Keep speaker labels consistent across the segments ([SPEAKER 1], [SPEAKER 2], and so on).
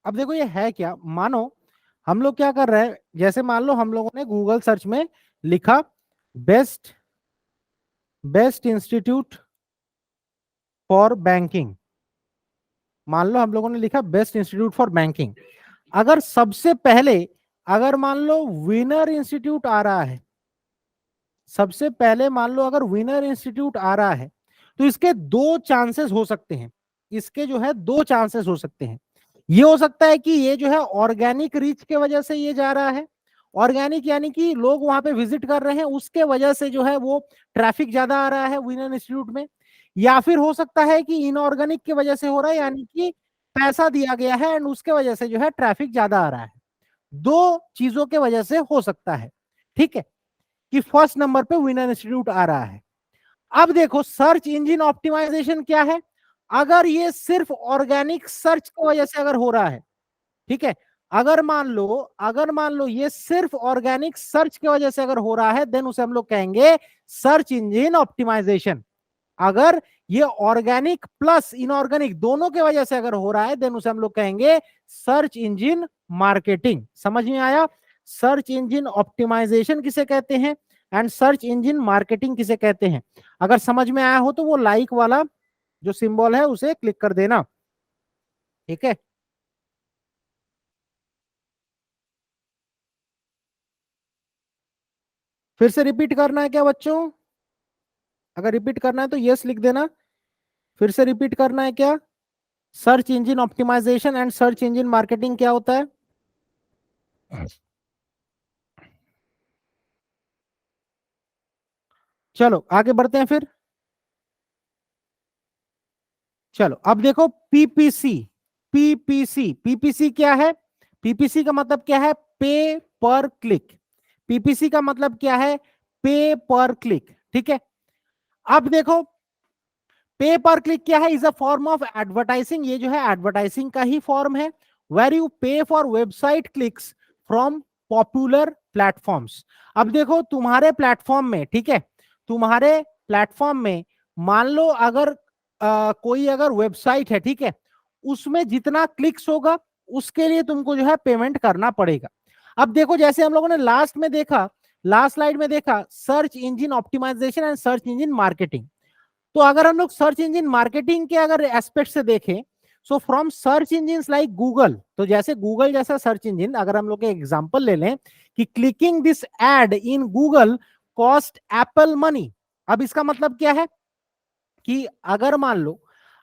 [SPEAKER 1] अब देखो ये है क्या, मानो हम लोग क्या कर रहे हैं, जैसे मान लो हम लोगों ने गूगल सर्च में लिखा बेस्ट इंस्टीट्यूट फॉर बैंकिंग, मान लो हम लोगों ने लिखा बेस्ट इंस्टीट्यूट फॉर बैंकिंग। अगर सबसे पहले अगर मान लो विनर इंस्टीट्यूट आ रहा है, सबसे पहले मान लो अगर विनर इंस्टीट्यूट आ रहा है, तो इसके दो चांसेस हो सकते हैं, इसके जो है दो चांसेस हो सकते हैं। ये हो सकता है कि ये जो है ऑर्गेनिक रीच के वजह से ये जा रहा है, ऑर्गेनिक यानी कि लोग वहां पे विजिट कर रहे हैं, उसके वजह से जो है वो ट्रैफिक ज्यादा आ रहा है विनर इंस्टीट्यूट में। या फिर हो सकता है कि इनऑर्गेनिक की वजह से हो रहा है, यानी कि पैसा दिया गया है एंड उसके वजह से जो है ट्रैफिक ज्यादा आ रहा है। दो चीजों के वजह से हो सकता है, ठीक है, कि फर्स्ट नंबर पे विनर इंस्टीट्यूट आ रहा है। अब देखो सर्च इंजन ऑप्टिमाइजेशन क्या है, अगर ये सिर्फ ऑर्गेनिक सर्च की वजह से अगर हो रहा है, ठीक है, अगर मान लो ये सिर्फ ऑर्गेनिक सर्च की वजह से अगर हो रहा है, देन उसे हम लोग कहेंगे सर्च इंजन ऑप्टिमाइजेशन। अगर ये ऑर्गेनिक प्लस इनऑर्गेनिक दोनों के वजह से अगर हो रहा है, देन उसे हम लोग कहेंगे सर्च इंजन मार्केटिंग। समझ में आया? सर्च इंजन ऑप्टिमाइजेशन किसे कहते हैं एंड सर्च इंजन मार्केटिंग किसे कहते हैं। अगर समझ में आया हो तो वो लाइक वाला जो सिंबल है उसे क्लिक कर देना, ठीक है। फिर से रिपीट करना है क्या बच्चों? अगर रिपीट करना है तो यस लिख देना। फिर से रिपीट करना है क्या? Search engine optimisation and search engine marketing क्या होता है? चलो आगे बढ़ते हैं फिर। चलो अब देखो पीपीसी। पीपीसी क्या है? पीपीसी का मतलब क्या है? पे पर क्लिक। पीपीसी का मतलब क्या है? पे पर क्लिक, ठीक है। अब देखो पे पर क्लिक क्या है? Is a form of advertising, ये जो है एडवर्टाइजिंग का ही फॉर्म है। वेर यू पे for website clicks from popular platforms. अब देखो तुम्हारे प्लेटफॉर्म में, ठीक है, तुम्हारे प्लेटफॉर्म में मान लो अगर कोई अगर वेबसाइट है, ठीक है, उसमें जितना क्लिक्स होगा उसके लिए तुमको जो है पेमेंट करना पड़ेगा। अब देखो जैसे हम लोगों ने लास्ट में देखा, लास्ट स्लाइड में देखा search engine optimisation and search engine marketing. तो अगर हम लोग सर्च इंजन मार्केटिंग के अगर एस्पेक्ट से देखें, so from search engine like Google, तो जैसे गूगल जैसा सर्च इंजन अगर हम लोग एक एग्जांपल ले लें कि clicking this ad in Google cost apple money. अब इसका मतलब क्या है कि अगर मान लो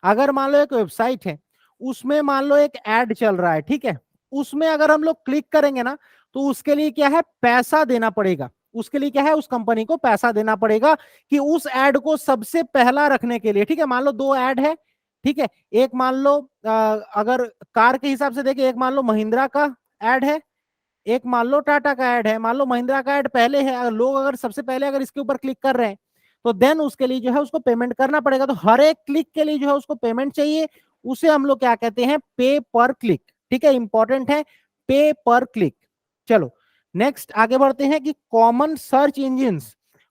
[SPEAKER 1] एक वेबसाइट है, उसमें मान लो एक एड चल रहा है, ठीक है, उसमें अगर हम लोग क्लिक करेंगे ना, तो उसके लिए क्या है? पैसा देना पड़ेगा। उसके लिए क्या है? उस कंपनी को पैसा देना पड़ेगा कि उस एड को सबसे पहला रखने के लिए, ठीक है। मान लो दो एड है, ठीक है, एक मान लो अगर कार के हिसाब से देखें, एक मान लो महिंद्रा का एड है, एक मान लो टाटा का ऐड है। मान लो महिंद्रा का ऐड पहले है, अगर लोग अगर सबसे पहले अगर इसके ऊपर क्लिक कर रहे हैं, तो देन उसके लिए जो है उसको पेमेंट करना पड़ेगा। तो हर एक क्लिक के लिए जो है उसको पेमेंट चाहिए, उसे हम लोग क्या कहते हैं? पे पर क्लिक, ठीक है, इंपॉर्टेंट है पे पर क्लिक। चलो नेक्स्ट आगे बढ़ते हैं कि कॉमन सर्च इंजिन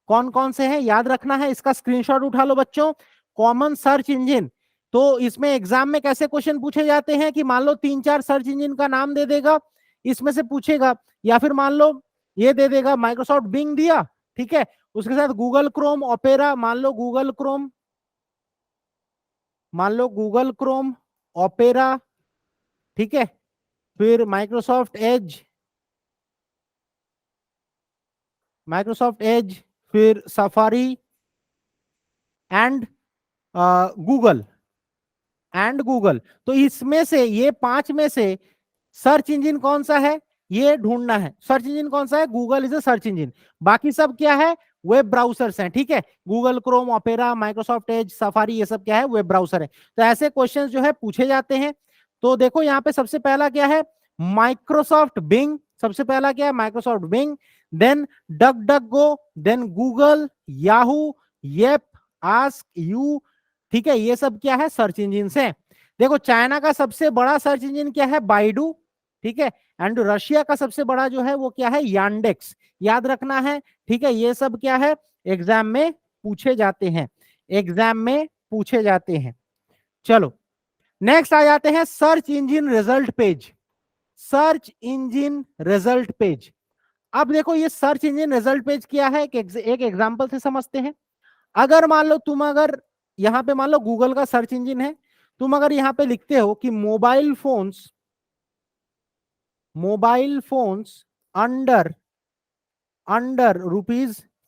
[SPEAKER 1] कौन कौन से हैं, याद रखना है, इसका स्क्रीनशॉट उठा लो बच्चों। कॉमन सर्च इंजिन, तो इसमें एग्जाम में कैसे क्वेश्चन पूछे जाते हैं कि मान लो 3-4 सर्च इंजिन का नाम दे देगा, इसमें से पूछेगा, या फिर मान लो ये दे देगा माइक्रोसॉफ्ट बिंग दिया, ठीक है, उसके साथ गूगल क्रोम ओपेरा, मान लो गूगल क्रोम ओपेरा, ठीक है, फिर माइक्रोसॉफ्ट एज, फिर सफारी एंड गूगल तो इसमें से ये पांच में से सर्च इंजन कौन सा है ये ढूंढना है। सर्च इंजन कौन सा है? Google is a search engine. बाकी सब क्या है? वेब ब्राउजर्स हैं, ठीक है। Google Chrome opera Microsoft Edge safari ये सब क्या है? वेब ब्राउजर है। तो ऐसे क्वेश्चंस जो है पूछे जाते हैं। तो देखो यहाँ पे सबसे पहला क्या है? Microsoft Bing. सबसे पहला क्या है? Microsoft Bing, then duck duck go, then Google, Yahoo, yep, ask you, ठीक है, ये सब क्या है? सर्च इंजिन है। देखो चाइना का सबसे बड़ा सर्च इंजन क्या है? बाइडू, ठीक है, एंड रशिया का सबसे बड़ा जो है वो क्या है? यांडेक्स। याद रखना है, ठीक है, ये सब क्या है? एग्जाम में पूछे जाते हैं, एग्जाम में पूछे जाते हैं। चलो नेक्स्ट आ जाते हैं search engine result page. Search engine result page. अब देखो ये सर्च इंजन रिजल्ट पेज क्या है, एक एग्जांपल से समझते हैं। अगर मान लो तुम अगर यहां पे मान लो गूगल का सर्च इंजन है, तुम अगर यहां पे लिखते हो कि मोबाइल फोन्स अंडर अंडर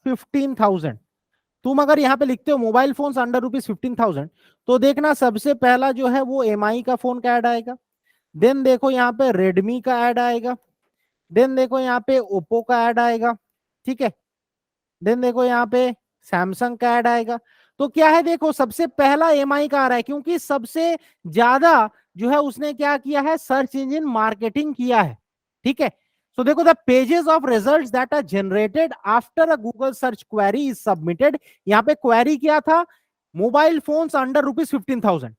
[SPEAKER 1] ₹15,000, तुम अगर यहाँ पे लिखते हो मोबाइल फोन्स अंडर ₹15,000, तो देखना सबसे पहला जो है वो एमआई का फोन का ऐड आएगा, देन देखो यहाँ पे रेडमी का ऐड आएगा, देन देखो यहाँ पे ओप्पो का ऐड आएगा, ठीक है, देन देखो यहाँ पे सैमसंग का ऐड आएगा। तो क्या है, देखो सबसे पहला एमआई का आ रहा है, क्योंकि सबसे ज्यादा जो है उसने क्या किया है, सर्च इंजन मार्केटिंग किया है, ठीक है। सो देखो the pages of results that are generated after a Google search query is submitted. यहाँ पे क्वेरी क्या था, mobile phones under ₹15,000।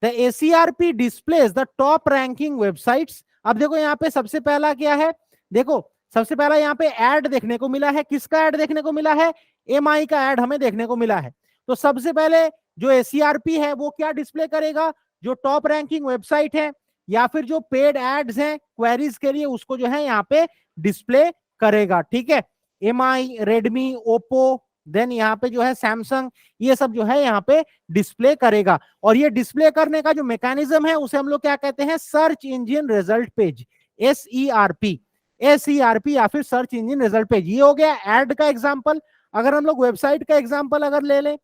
[SPEAKER 1] The SERP displays the top ranking websites. अब देखो यहाँ पे सबसे पहला क्या है, देखो सबसे पहला यहाँ पे ऐड देखने को मिला है, किसका ऐड देखने को मिला है, एमआई का ऐड हमें देखने को मिला है। तो सबसे पहले जो एसीआरपी है वो क्या डिस्प्ले करेगा, जो टॉप रैंकिंग वेबसाइट है या फिर जो पेड एड्स हैं क्वेरीज के लिए, उसको जो है यहाँ पे डिस्प्ले करेगा, ठीक है। एमआई, रेडमी, ओप्पो, देन यहाँ पे जो है सैमसंग, ये सब जो है यहाँ पे डिस्प्ले करेगा। और ये डिस्प्ले करने का जो मैकेनिज्म है उसे हम लोग क्या कहते हैं, search engine result page, SERP, SERP या फिर सर्च इंजन रिजल्ट पेज। ये हो गया ऐड का एग्जांपल। अगर हम लोग वेबसाइट का एग्जांपल अगर ले लें,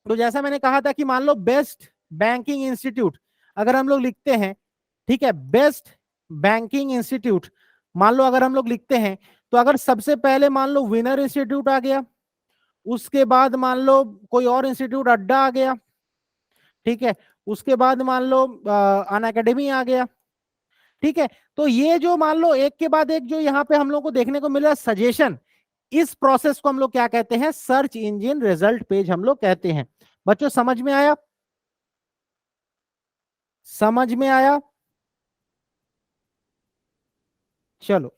[SPEAKER 1] तो जैसा मैंने कहा था कि मान लो बेस्ट बैंकिंग इंस्टीट्यूट, अगर हम लोग लिखते हैं, ठीक है, बेस्ट बैंकिंग इंस्टीट्यूट मान लो अगर हम लोग लिखते हैं, तो अगर सबसे पहले मान लो विनर इंस्टीट्यूट आ गया, उसके बाद मान लो कोई और इंस्टीट्यूट अड्डा आ गया, ठीक है, उसके बाद मान लो अन अकेडमी आ गया, ठीक है। तो ये जो मान लो एक के बाद एक जो यहाँ पे हम लोग को देखने को मिल रहा है सजेशन, इस प्रोसेस को हम लोग क्या कहते हैं, सर्च इंजन रिजल्ट पेज हम लोग कहते हैं। बच्चों समझ में आया, समझ में आया, चलो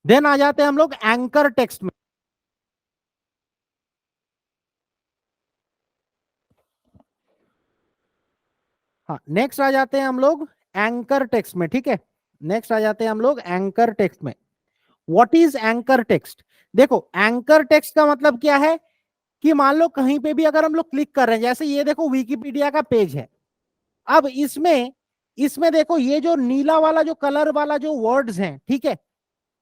[SPEAKER 1] देन आ जाते हैं हम लोग एंकर टेक्स्ट में। हाँ, नेक्स्ट आ जाते हैं हम लोग एंकर टेक्स्ट में, ठीक है, नेक्स्ट आ जाते हैं हम लोग एंकर टेक्स्ट में। What is anchor text? देखो एंकर टेक्स्ट का मतलब क्या है कि मान लो कहीं पे भी अगर हम लोग क्लिक कर रहे हैं, जैसे ये देखो विकिपीडिया का पेज है, अब इसमें इसमें देखो ये जो नीला वाला जो कलर वाला जो वर्ड्स हैं, ठीक है,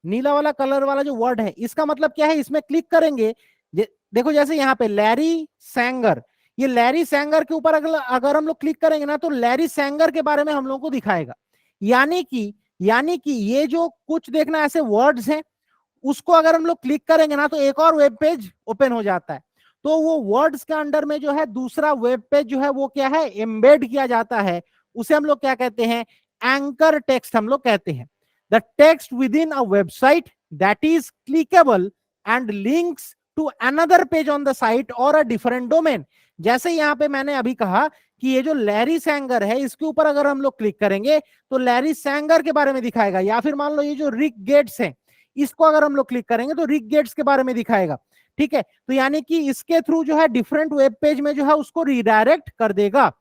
[SPEAKER 1] नीला वाला कलर वाला जो वर्ड है, इसका मतलब क्या है, इसमें क्लिक करेंगे, देखो जैसे यहाँ पे लैरी सैंगर, ये लैरी सैंगर के ऊपर अगर अगर हम लोग क्लिक करेंगे ना, तो लैरी सैंगर के बारे में हम लोग को दिखाएगा। यानी कि ये जो कुछ देखना ऐसे वर्ड्स हैं, उसको अगर हम लोग क्लिक करेंगे ना, तो एक और वेब पेज ओपन हो जाता है। तो वो वर्ड्स के अंडर में जो है दूसरा वेब पेज जो है वो क्या है, एम्बेड किया जाता है, उसे हम लोग क्या कहते हैं, एंकर टेक्स्ट हम लोग कहते हैं। The text within a website that is clickable and links to another page on the site or a different domain. जैसे यहां पे मैंने अभी कहा कि ये जो लैरी सैंगर है, इसके ऊपर अगर हम लोग क्लिक करेंगे तो लैरी सैंगर के बारे में दिखाएगा, या फिर मान लो ये जो रिक गेट्स है, इसको अगर हम लोग क्लिक करेंगे तो रिक गेट्स के बारे में दिखाएगा, ठीक है। तो यानी कि इसके थ्रू जो है डिफरेंट वेब पेज में जो है उसको रिडायरेक्ट कर देगा।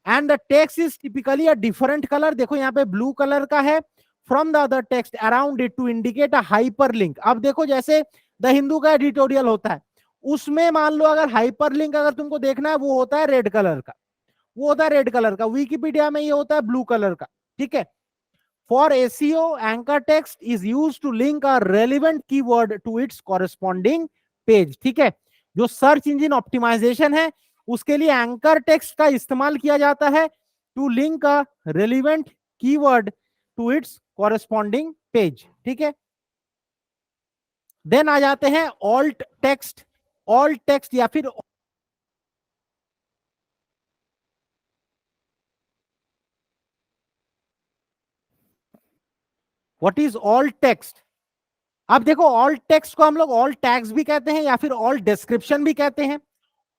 [SPEAKER 1] And the text is typically a different colour, देखो यहाँ पे ब्लू कलर का है, from the other text around it to indicate a hyperlink. अब देखो जैसे द हिंदू का एडिटोरियल होता है, उसमें मान लो अगर हाइपर लिंक अगर तुमको देखना है, वो होता है रेड कलर का, वो होता है रेड कलर का, विकिपीडिया में ये होता है ब्लू कलर का, ठीक है। For SEO, anchor text is used to link a relevant keyword to its corresponding page, ठीक है। जो सर्च इंजन ऑप्टिमाइजेशन है उसके लिए एंकर टेक्स्ट का इस्तेमाल किया जाता है, to link a relevant keyword to its corresponding page, ठीक है। देन आ जाते हैं ऑल्ट टेक्स्ट। ऑल्ट टेक्स्ट या फिर व्हाट इज ऑल्ट टेक्स्ट? अब देखो ऑल्ट टेक्स्ट को हम लोग ऑल्ट टैग्स भी कहते हैं या फिर ऑल्ट डिस्क्रिप्शन भी कहते हैं।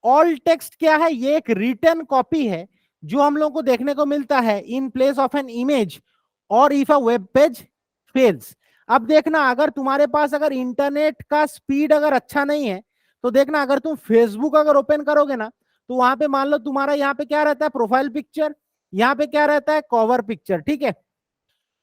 [SPEAKER 1] ऑल्ट टेक्स्ट क्या है, ये एक रिटन कॉपी है जो हम लोग को देखने को मिलता है in place of an image और if a web page fails. अब देखना अगर तुम्हारे पास अगर इंटरनेट का स्पीड अगर अच्छा नहीं है, तो देखना अगर तुम फेसबुक अगर ओपन करोगे ना, तो वहां पे मान लो तुम्हारा यहाँ पे क्या रहता है, प्रोफाइल पिक्चर, यहाँ पे क्या रहता है, कवर पिक्चर, ठीक है।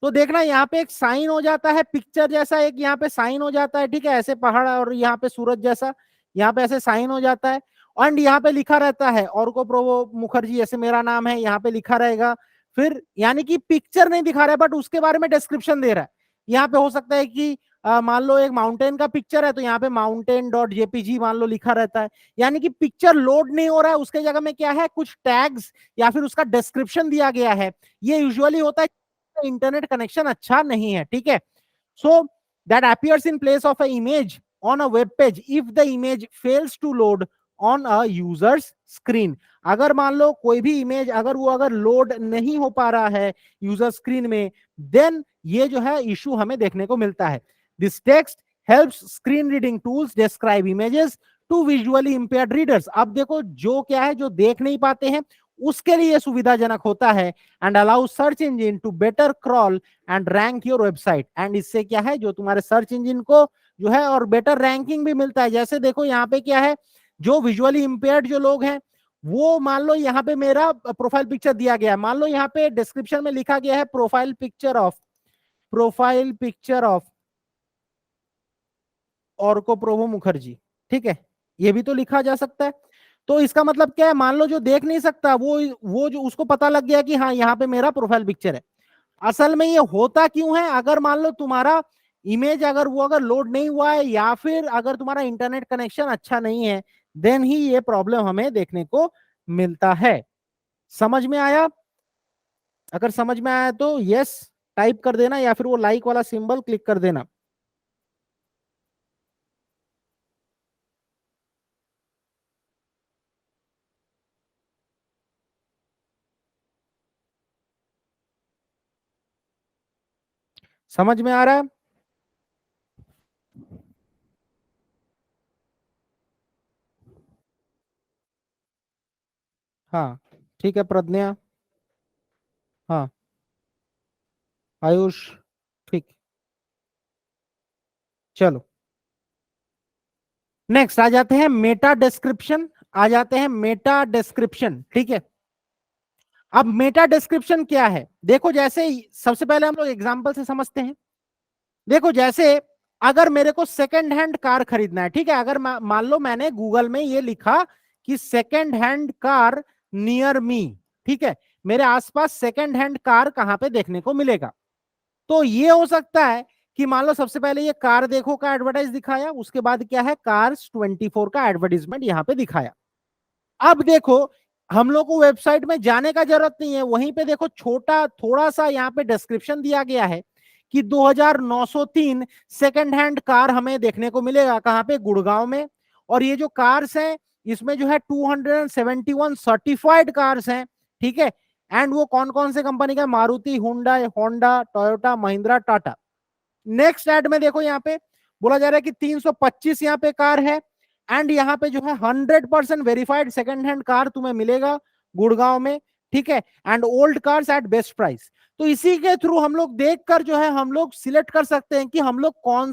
[SPEAKER 1] तो देखना यहाँ पे एक साइन हो जाता है पिक्चर जैसा, एक यहाँ पे साइन हो जाता है, ठीक है, ऐसे पहाड़ और यहाँ पे सूरज जैसा, यहाँ पे ऐसे साइन हो जाता है, एंड यहाँ पे लिखा रहता है अर्को प्रोवो मुखर्जी, ऐसे मेरा नाम है, यहाँ पे लिखा रहेगा। फिर यानी कि पिक्चर नहीं दिखा रहा है बट उसके बारे में डिस्क्रिप्शन दे रहा है। यहाँ पे हो सकता है कि मान लो एक माउंटेन का पिक्चर है तो यहाँ पे माउंटेन डॉट जेपीजी मान लो लिखा रहता है, यानी कि पिक्चर लोड नहीं हो रहा है, उसके जगह में क्या है, कुछ टैग्स या फिर उसका डिस्क्रिप्शन दिया गया है। ये यूजुअली होता है इंटरनेट कनेक्शन अच्छा नहीं है, ठीक है। So that appears in place of a image on a web page if the image fails to load on a user's screen. अगर मान लो कोई भी इमेज अगर लोड नहीं हो पा रहा है यूजर स्क्रीन में, देन ये जो है इशू हमें देखने को मिलता है। This text helps screen reading tools describe images to visually impaired readers. अब देखो जो क्या है, जो देख नहीं पाते हैं उसके लिए सुविधाजनक होता है, and allow search engine to better crawl and rank your website. And इससे क्या है, जो तुम्हारे सर्च इंजन को जो है और बेटर रैंकिंग भी मिलता है। जैसे देखो यहाँ पे क्या है, जो विजुअली इंपेयर्ड जो लोग हैं वो मान लो यहाँ पे मेरा प्रोफाइल पिक्चर दिया गया है, मान लो यहाँ पे डिस्क्रिप्शन में लिखा गया है प्रोफाइल पिक्चर ऑफ अर्को प्रोवो मुखर्जी, ठीक है, ये भी तो लिखा जा सकता है। तो इसका मतलब क्या है, मान लो जो देख नहीं सकता वो जो उसको पता लग गया कि हाँ यहाँ पे मेरा प्रोफाइल पिक्चर है। असल में ये होता क्यों है, अगर मान लो तुम्हारा इमेज अगर लोड नहीं हुआ है या फिर अगर तुम्हारा इंटरनेट कनेक्शन अच्छा नहीं है, देन ही ये प्रॉब्लम हमें देखने को मिलता है। समझ में आया? अगर समझ में आया तो यस टाइप कर देना या फिर वो लाइक वाला सिंबल क्लिक कर देना। समझ में आ रहा है? हाँ ठीक है प्रज्ञा। हाँ आयुष। ठीक। चलो नेक्स्ट आ जाते हैं मेटा डिस्क्रिप्शन, आ जाते हैं मेटा डिस्क्रिप्शन, ठीक है। अब मेटा डिस्क्रिप्शन क्या है, देखो जैसे सबसे पहले हम लोग एग्जांपल से समझते हैं। देखो जैसे अगर मेरे को सेकंड हैंड कार खरीदना है, ठीक है, अगर मान लो मैंने गूगल में ये लिखा कि second hand car near me, ठीक है, मेरे आसपास सेकंड हैंड कार कहां पे देखने को मिलेगा। तो ये हो सकता है कि मान लो सबसे पहले ये कार देखो का एडवर्टाइज दिखाया, उसके बाद क्या है कार्स 24 का एडवर्टीजमेंट यहां पे दिखाया। अब देखो हम लोग को वेबसाइट में जाने का जरूरत नहीं है, वहीं पे देखो छोटा थोड़ा सा यहाँ पे डिस्क्रिप्शन दिया गया है कि 2903 सेकंड हैंड कार हमें देखने को मिलेगा कहां पे, गुड़गांव में। और ये जो कार्स हैं इसमें जो है 271 सर्टिफाइड कार्स हैं, ठीक है। एंड वो कौन कौन से कंपनी का, Maruti, Hyundai, Honda, Toyota, Mahindra, Tata. Next ad में देखो यहाँ पे बोला जा रहा है कि 325 यहाँ पे कार है, एंड यहाँ पे जो है 100% वेरीफाइड सेकंड हैंड कार तुम्हें मिलेगा गुड़गांव में, ठीक है, and old cars at best price. तो इसी के थ्रू हम लोग देखकर जो है हम लोग सिलेक्ट कर सकते हैं कि हम लोग कौन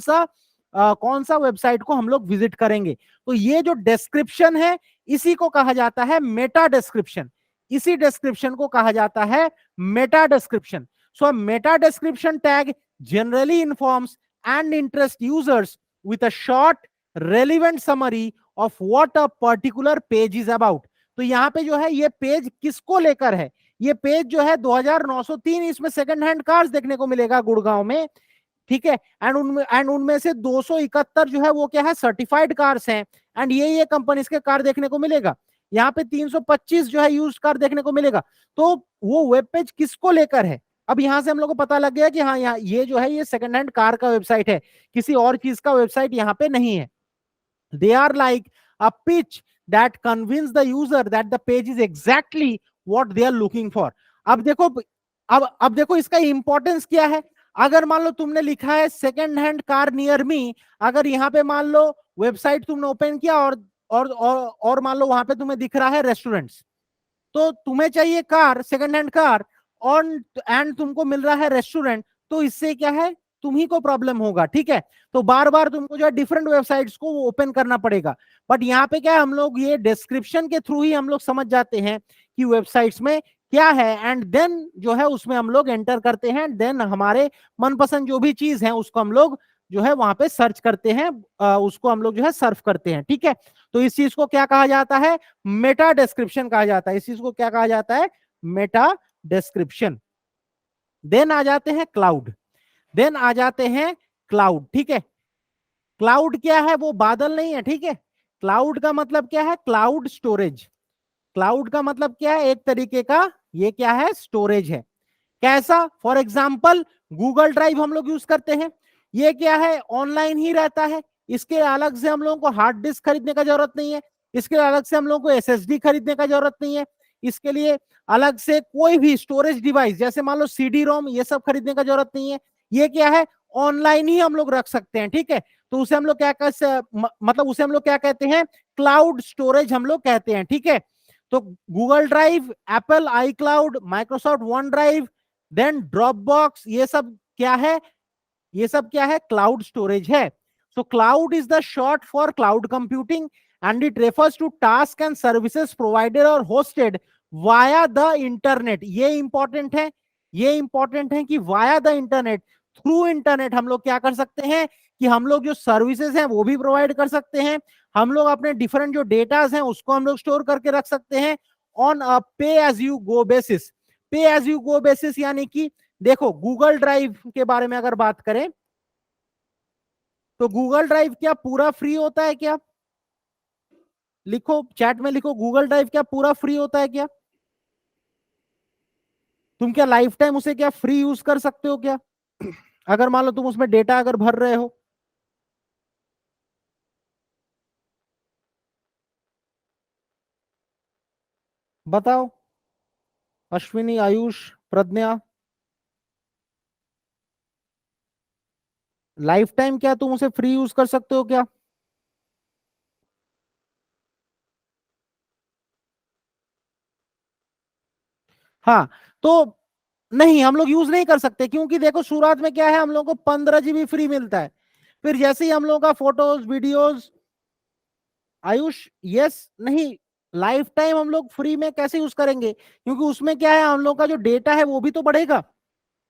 [SPEAKER 1] सा वेबसाइट को हम लोग विजिट करेंगे। तो ये जो डिस्क्रिप्शन है इसी को कहा जाता है मेटा डिस्क्रिप्शन, इसी डिस्क्रिप्शन को कहा जाता है Meta description. So Meta description tag generally informs and interests users with a short relevant summary of what a particular page is about। तो यहां पे जो है ये पेज किसको लेकर है, ये पेज जो है 2903 इसमें सेकंड हैंड कार्स देखने को मिलेगा गुड़गांव में, ठीक है। एंड उनमें से 271 जो है वो क्या है, सर्टिफाइड कार्स हैं, एंड ये कंपनीज के कार देखने को मिलेगा। यहाँ पे 325 जो है यूज्ड कार देखने को मिलेगा। तो वो वेब पेज किसको लेकर है, अब यहां से हम लोग को पता लग गया कि हाँ यहाँ ये जो है ये सेकंड हैंड कार का वेबसाइट है, किसी और चीज का वेबसाइट यहाँ पे नहीं है। They are like a pitch that convince the user that the page is exactly what they are looking for. अब देखो इसका इंपॉर्टेंस क्या है। अगर मान लो तुमने लिखा है second hand car near me, अगर यहाँ पे मान लो वेबसाइट तुमने ओपन किया और मान लो वहां पे तुम्हें दिख रहा है रेस्टोरेंट्स, तो तुम्हें चाहिए कार, सेकंड हैंड कार, और एंड तुमको मिल रहा है रेस्टोरेंट, तो इससे क्या है तुम्ही को प्रॉब्लम होगा, ठीक है। तो बार बार तुमको जो है डिफरेंट वेबसाइट्स को ओपन करना पड़ेगा। बट यहाँ पे क्या है, हम लोग ये डिस्क्रिप्शन के थ्रू ही हम लोग समझ जाते हैं कि वेबसाइट्स में क्या है, एंड देन जो है उसमें हम लोग एंटर करते हैं, देन हमारे मनपसंद जो भी चीज है उसको हम लोग जो है वहां पे सर्च करते हैं, उसको हम लोग जो है सर्फ करते हैं, ठीक है। तो इस चीज को क्या कहा जाता है, मेटा डिस्क्रिप्शन कहा जाता है। इस चीज को क्या कहा जाता है, मेटा डिस्क्रिप्शन। देन आ जाते हैं क्लाउड, देन आ जाते हैं क्लाउड, ठीक है। क्लाउड क्या है, वो बादल नहीं है, ठीक है। क्लाउड का मतलब क्या है, क्लाउड स्टोरेज। क्लाउड का मतलब क्या है, एक तरीके का ये क्या है, स्टोरेज है। कैसा, फॉर एग्जाम्पल गूगल ड्राइव हम लोग यूज करते हैं, ये क्या है, ऑनलाइन ही रहता है। इसके अलग से हम लोगों को हार्ड डिस्क खरीदने का जरूरत नहीं है, इसके अलग से हम लोगों को एसएसडी खरीदने का जरूरत नहीं है, इसके लिए अलग से कोई भी स्टोरेज डिवाइस जैसे मान लो सीडी रोम ये सब खरीदने का जरूरत नहीं है। ये क्या है, ऑनलाइन ही हम लोग रख सकते हैं, ठीक है। तो उसे हम लोग क्या मतलब उसे हम लोग क्या कहते हैं, क्लाउड स्टोरेज हम लोग कहते हैं, ठीक है। तो Google Drive, Apple iCloud, Microsoft OneDrive, then Dropbox, ये सब क्या है, ये सब क्या है, क्लाउड स्टोरेज है। So cloud is the short for cloud computing and it refers to task and services provided or hosted via the internet. ये इंपॉर्टेंट है, ये इंपॉर्टेंट है कि via the internet, through internet हम लोग क्या कर सकते हैं कि हम लोग जो सर्विसेज हैं वो भी प्रोवाइड कर सकते हैं, हम लोग अपने डिफरेंट जो डेटाज हैं उसको हम लोग स्टोर करके रख सकते हैं ऑन अ पे एज यू गो बेसिस। पे एज यू गो बेसिस यानी कि देखो गूगल ड्राइव के बारे में अगर बात करें तो गूगल ड्राइव क्या पूरा फ्री होता है क्या, लिखो चैट में, लिखो गूगल ड्राइव क्या पूरा फ्री होता है क्या, तुम क्या लाइफ टाइम उसे क्या फ्री यूज कर सकते हो क्या, अगर मान लो तुम उसमें डेटा अगर भर रहे हो। बताओ, अश्विनी, आयुष, प्रज्ञा, लाइफ टाइम क्या तुम उसे फ्री यूज कर सकते हो क्या। हाँ, तो नहीं, हम लोग यूज नहीं कर सकते क्योंकि देखो शुरुआत में क्या है, हम लोग को 15 GB फ्री मिलता है, फिर जैसे ही हम लोग का फोटोज वीडियोस, आयुष यस नहीं, लाइफ टाइम हम लोग फ्री में कैसे यूज करेंगे, क्योंकि उसमें क्या है, हम लोग का जो डेटा है वो भी तो बढ़ेगा,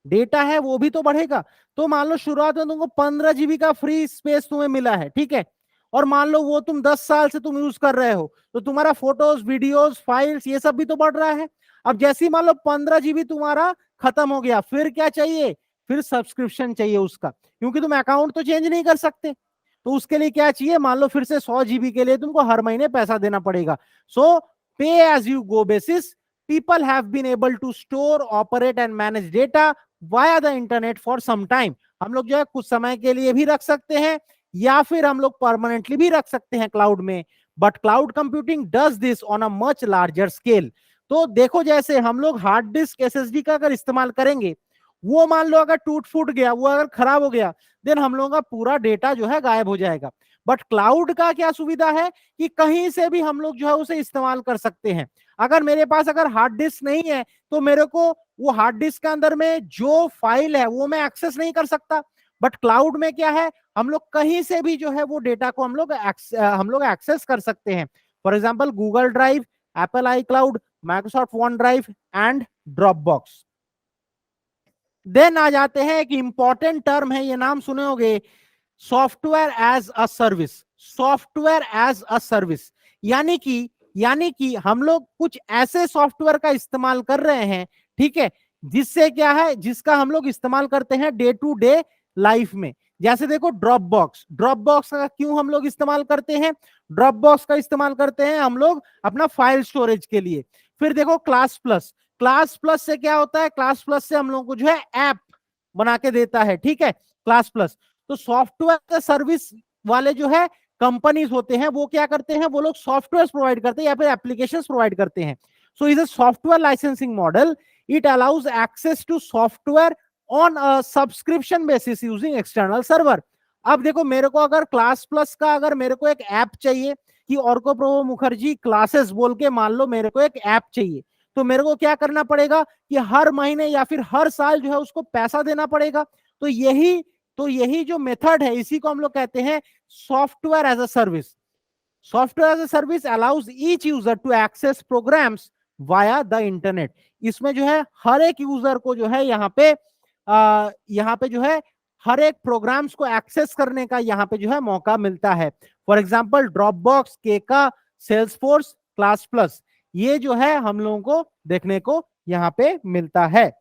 [SPEAKER 1] डेटा है वो भी तो बढ़ेगा। तो मान लो शुरुआत में तुमको 15 GB का फ्री स्पेस तुम्हें मिला है, ठीक है, और मान लो वो तुम 10 साल से तुम यूज कर रहे हो, तो तुम्हारा फोटोज वीडियोस फाइल्स ये सब भी तो बढ़ रहा है। अब जैसे ही मान लो 15 GB तुम्हारा खत्म हो गया, फिर क्या चाहिए, फिर सब्सक्रिप्शन चाहिए उसका, क्योंकि तुम अकाउंट तो चेंज नहीं कर सकते। तो उसके लिए क्या चाहिए, मान लो फिर से 100 GB के लिए तुमको हर महीने पैसा देना पड़ेगा। So pay as you go basis, people have been able to store, operate and manage data via the internet for some time। हम लोग जो है कुछ समय के लिए भी रख सकते हैं या फिर हम लोग परमानेंटली भी रख सकते हैं क्लाउड में, but cloud computing does this on a much larger scale. तो देखो जैसे हम लोग हार्ड डिस्क एसएसडी का अगर इस्तेमाल करेंगे, वो मान लो अगर टूट फूट गया, वो अगर खराब हो गया, देन हम लोगों का पूरा डेटा जो है गायब हो जाएगा। बट क्लाउड का क्या सुविधा है कि कहीं से भी हम लोग जो है उसे इस्तेमाल कर सकते हैं। अगर मेरे पास अगर हार्ड डिस्क नहीं है तो मेरे को वो हार्ड डिस्क के अंदर में जो फाइल है वो मैं एक्सेस नहीं कर सकता। बट क्लाउड में क्या है, हम लोग कहीं से भी जो है वो डेटा को हम लोग एक्सेस कर सकते हैं। For example Google Drive, Apple iCloud, Microsoft OneDrive and Dropbox. Then आ जाते हैं, एक इंपॉर्टेंट टर्म है, ये नाम सुने होंगे, software as a service. Software as a service यानी कि हम लोग कुछ ऐसे सॉफ्टवेयर का इस्तेमाल कर रहे हैं, ठीक है, जिससे क्या है, जिसका हम लोग इस्तेमाल करते हैं डे टू डे लाइफ में। जैसे देखो ड्रॉप बॉक्स, ड्रॉप बॉक्स का क्यों हम लोग इस्तेमाल करते हैं, ड्रॉप बॉक्स का इस्तेमाल करते हैं हम लोग अपना फाइल स्टोरेज के लिए। फिर देखो क्लास प्लस, क्लास प्लस से क्या होता है, क्लास प्लस से हम लोग को जो है ऐप बना के देता है, ठीक है, क्लास प्लस। तो सॉफ्टवेयर सर्विस वाले जो है कंपनीज होते हैं, वो क्या करते हैं, वो लोग सॉफ्टवेयर प्रोवाइड करते हैं या फिर एप्लीकेशंस प्रोवाइड करते हैं। So is a software licensing model, it allows access to software on a subscription basis using external server. अब देखो मेरे को अगर क्लास प्लस का अगर मेरे को एक ऐप चाहिए कि ऑर्को प्रो मुखर्जी क्लासेस बोल के, मान लो मेरे को एक ऐप चाहिए, तो मेरे को क्या करना पड़ेगा कि हर महीने या फिर हर साल जो है उसको पैसा देना पड़ेगा। तो यही तो यही जो मेथड है इसी को हम लोग कहते हैं software as a service. Software as a service allows each user to access programs via the internet. इसमें जो है हर एक यूजर को जो है यहाँ पे जो है हर एक प्रोग्राम्स को एक्सेस करने का यहाँ पे जो है मौका मिलता है। फॉर एग्जांपल ड्रॉपबॉक्स, केका, सेल्सफोर्स, क्लास प्लस, ये जो है हम लोगों को देखने को यहाँ पे मिलता है।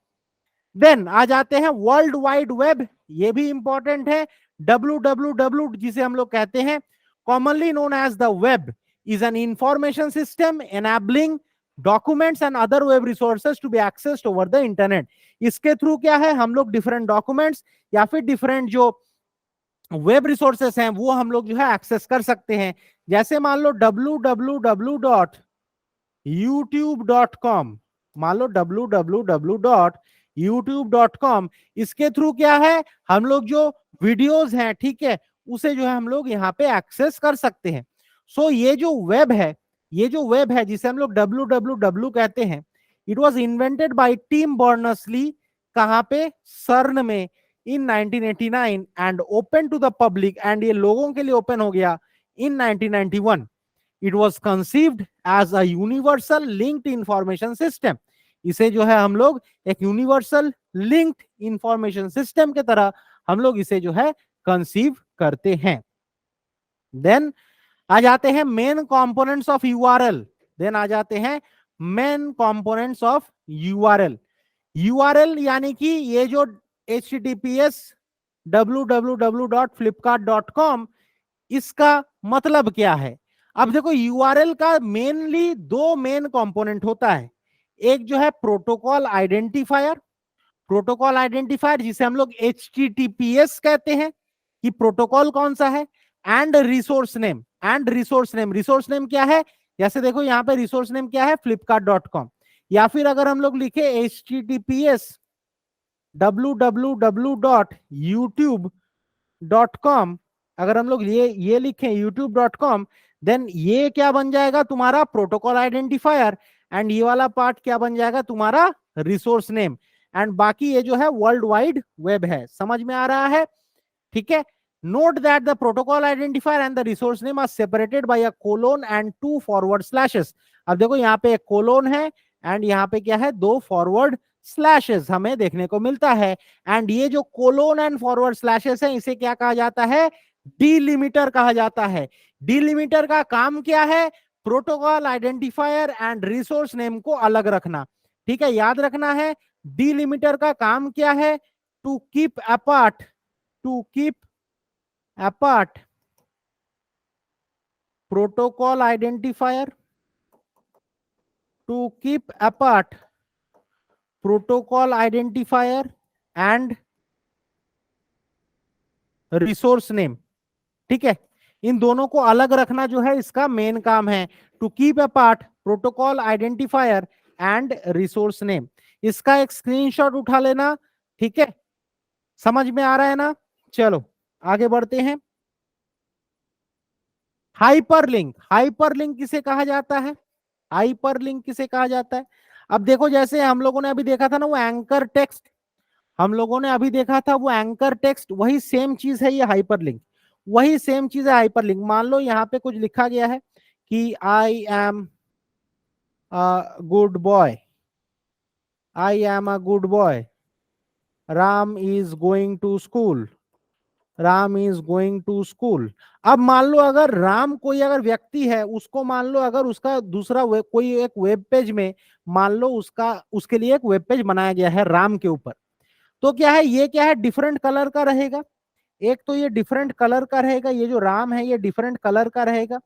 [SPEAKER 1] देन आ जाते हैं वर्ल्ड वाइड वेब, ये भी इंपॉर्टेंट है। www जिसे हम लोग कहते हैं commonly known as the web is an information system enabling documents and other web resources to be accessed over the internet। इसके थ्रू क्या है, हम लोग डिफरेंट डॉक्यूमेंट्स या फिर डिफरेंट जो वेब रिसोर्सेस हैं वो हम लोग जो है एक्सेस कर सकते हैं। जैसे मान लो www.youtube.com, मान लो www.youtube.com, इसके थ्रू क्या है हम लोग जो वीडियोस हैं, ठीक है, उसे जो है हम लोग यहाँ पे एक्सेस कर सकते हैं। सो ये जो वेब है, ये जो वेब है जिसे हम लोग www कहते हैं, it was invented by Tim Berners Lee, कहां पे, सर्न में, in 1989 and open to the public, and ये लोगों के लिए ओपन हो गया in 1991। It was conceived as a universal linked information system. इसे जो है हम लोग एक यूनिवर्सल लिंक्ड इंफॉर्मेशन सिस्टम के तरह हम लोग इसे जो है कंसीव करते हैं। देन आ जाते हैं main components of URL. Then आ जाते हैं main components of URL. URL यानी कि ये जो https www.flipkart.com, इसका मतलब क्या है। अब देखो यूआरएल का मेनली दो मेन कंपोनेंट होता है। एक जो है प्रोटोकॉल आइडेंटिफायर, प्रोटोकॉल आइडेंटिफायर जिसे हम लोग https कहते हैं कि प्रोटोकॉल कौन सा है, and resource name. And resource name, resource name क्या है, जैसे देखो यहाँ पे रिसोर्स नेम क्या है, flipkart.com। या फिर अगर हम लोग लिखे https www.youtube.com, अगर हम लोग ये लिखें youtube.com, देन ये क्या बन जाएगा तुम्हारा प्रोटोकॉल आइडेंटिफायर, एंड ये वाला पार्ट क्या बन जाएगा तुम्हारा रिसोर्स नेम, एंड बाकी ये जो है वर्ल्ड वाइड वेब है। समझ में आ रहा है, ठीक है। Note that the protocol identifier and the resource name are separated by a colon and 2 forward slashes. अब देखो यहाँ पे एक कोलोन है एंड यहाँ पे क्या है, 2 फॉरवर्ड स्लैशेस हमें देखने को मिलता है। एंड ये जो कोलोन एंड फॉरवर्ड स्लैशेस है इसे क्या कहा जाता है, डिलिमिटर कहा जाता है। डिलिमिटर का काम क्या है, protocol identifier and resource name को अलग रखना, ठीक है, याद रखना है। डिलिमिटर का काम क्या है, to keep apart, to keep apart protocol identifier, to keep apart protocol identifier and resource name, ठीक है। इन दोनों को अलग रखना जो है इसका मेन काम है, to keep apart protocol identifier and resource name. इसका एक स्क्रीनशॉट उठा लेना, ठीक है, समझ में आ रहा है ना। चलो आगे बढ़ते हैं। हाइपरलिंक, हाइपरलिंक किसे कहा जाता है, हाइपरलिंक किसे कहा जाता है। अब देखो जैसे हम लोगों ने अभी देखा था ना वो एंकर टेक्स्ट, हम लोगों ने अभी देखा था वो एंकर टेक्स्ट, वही सेम चीज है ये हाइपरलिंक, वही सेम चीज है हाइपरलिंक। मान लो यहाँ पे कुछ लिखा गया है कि I am good boy, I am a good boy, Ram is going to school, Ram is going to school. अब मान लो अगर राम कोई अगर व्यक्ति है, उसको मान लो अगर उसका दूसरा कोई एक वेब पेज में मान लो उसका उसके लिए एक वेब पेज बनाया गया है राम के ऊपर, तो क्या है ये क्या है डिफरेंट कलर का रहेगा। एक तो ये डिफरेंट कलर का रहेगा, ये जो राम है ये डिफरेंट कलर का रहेगा।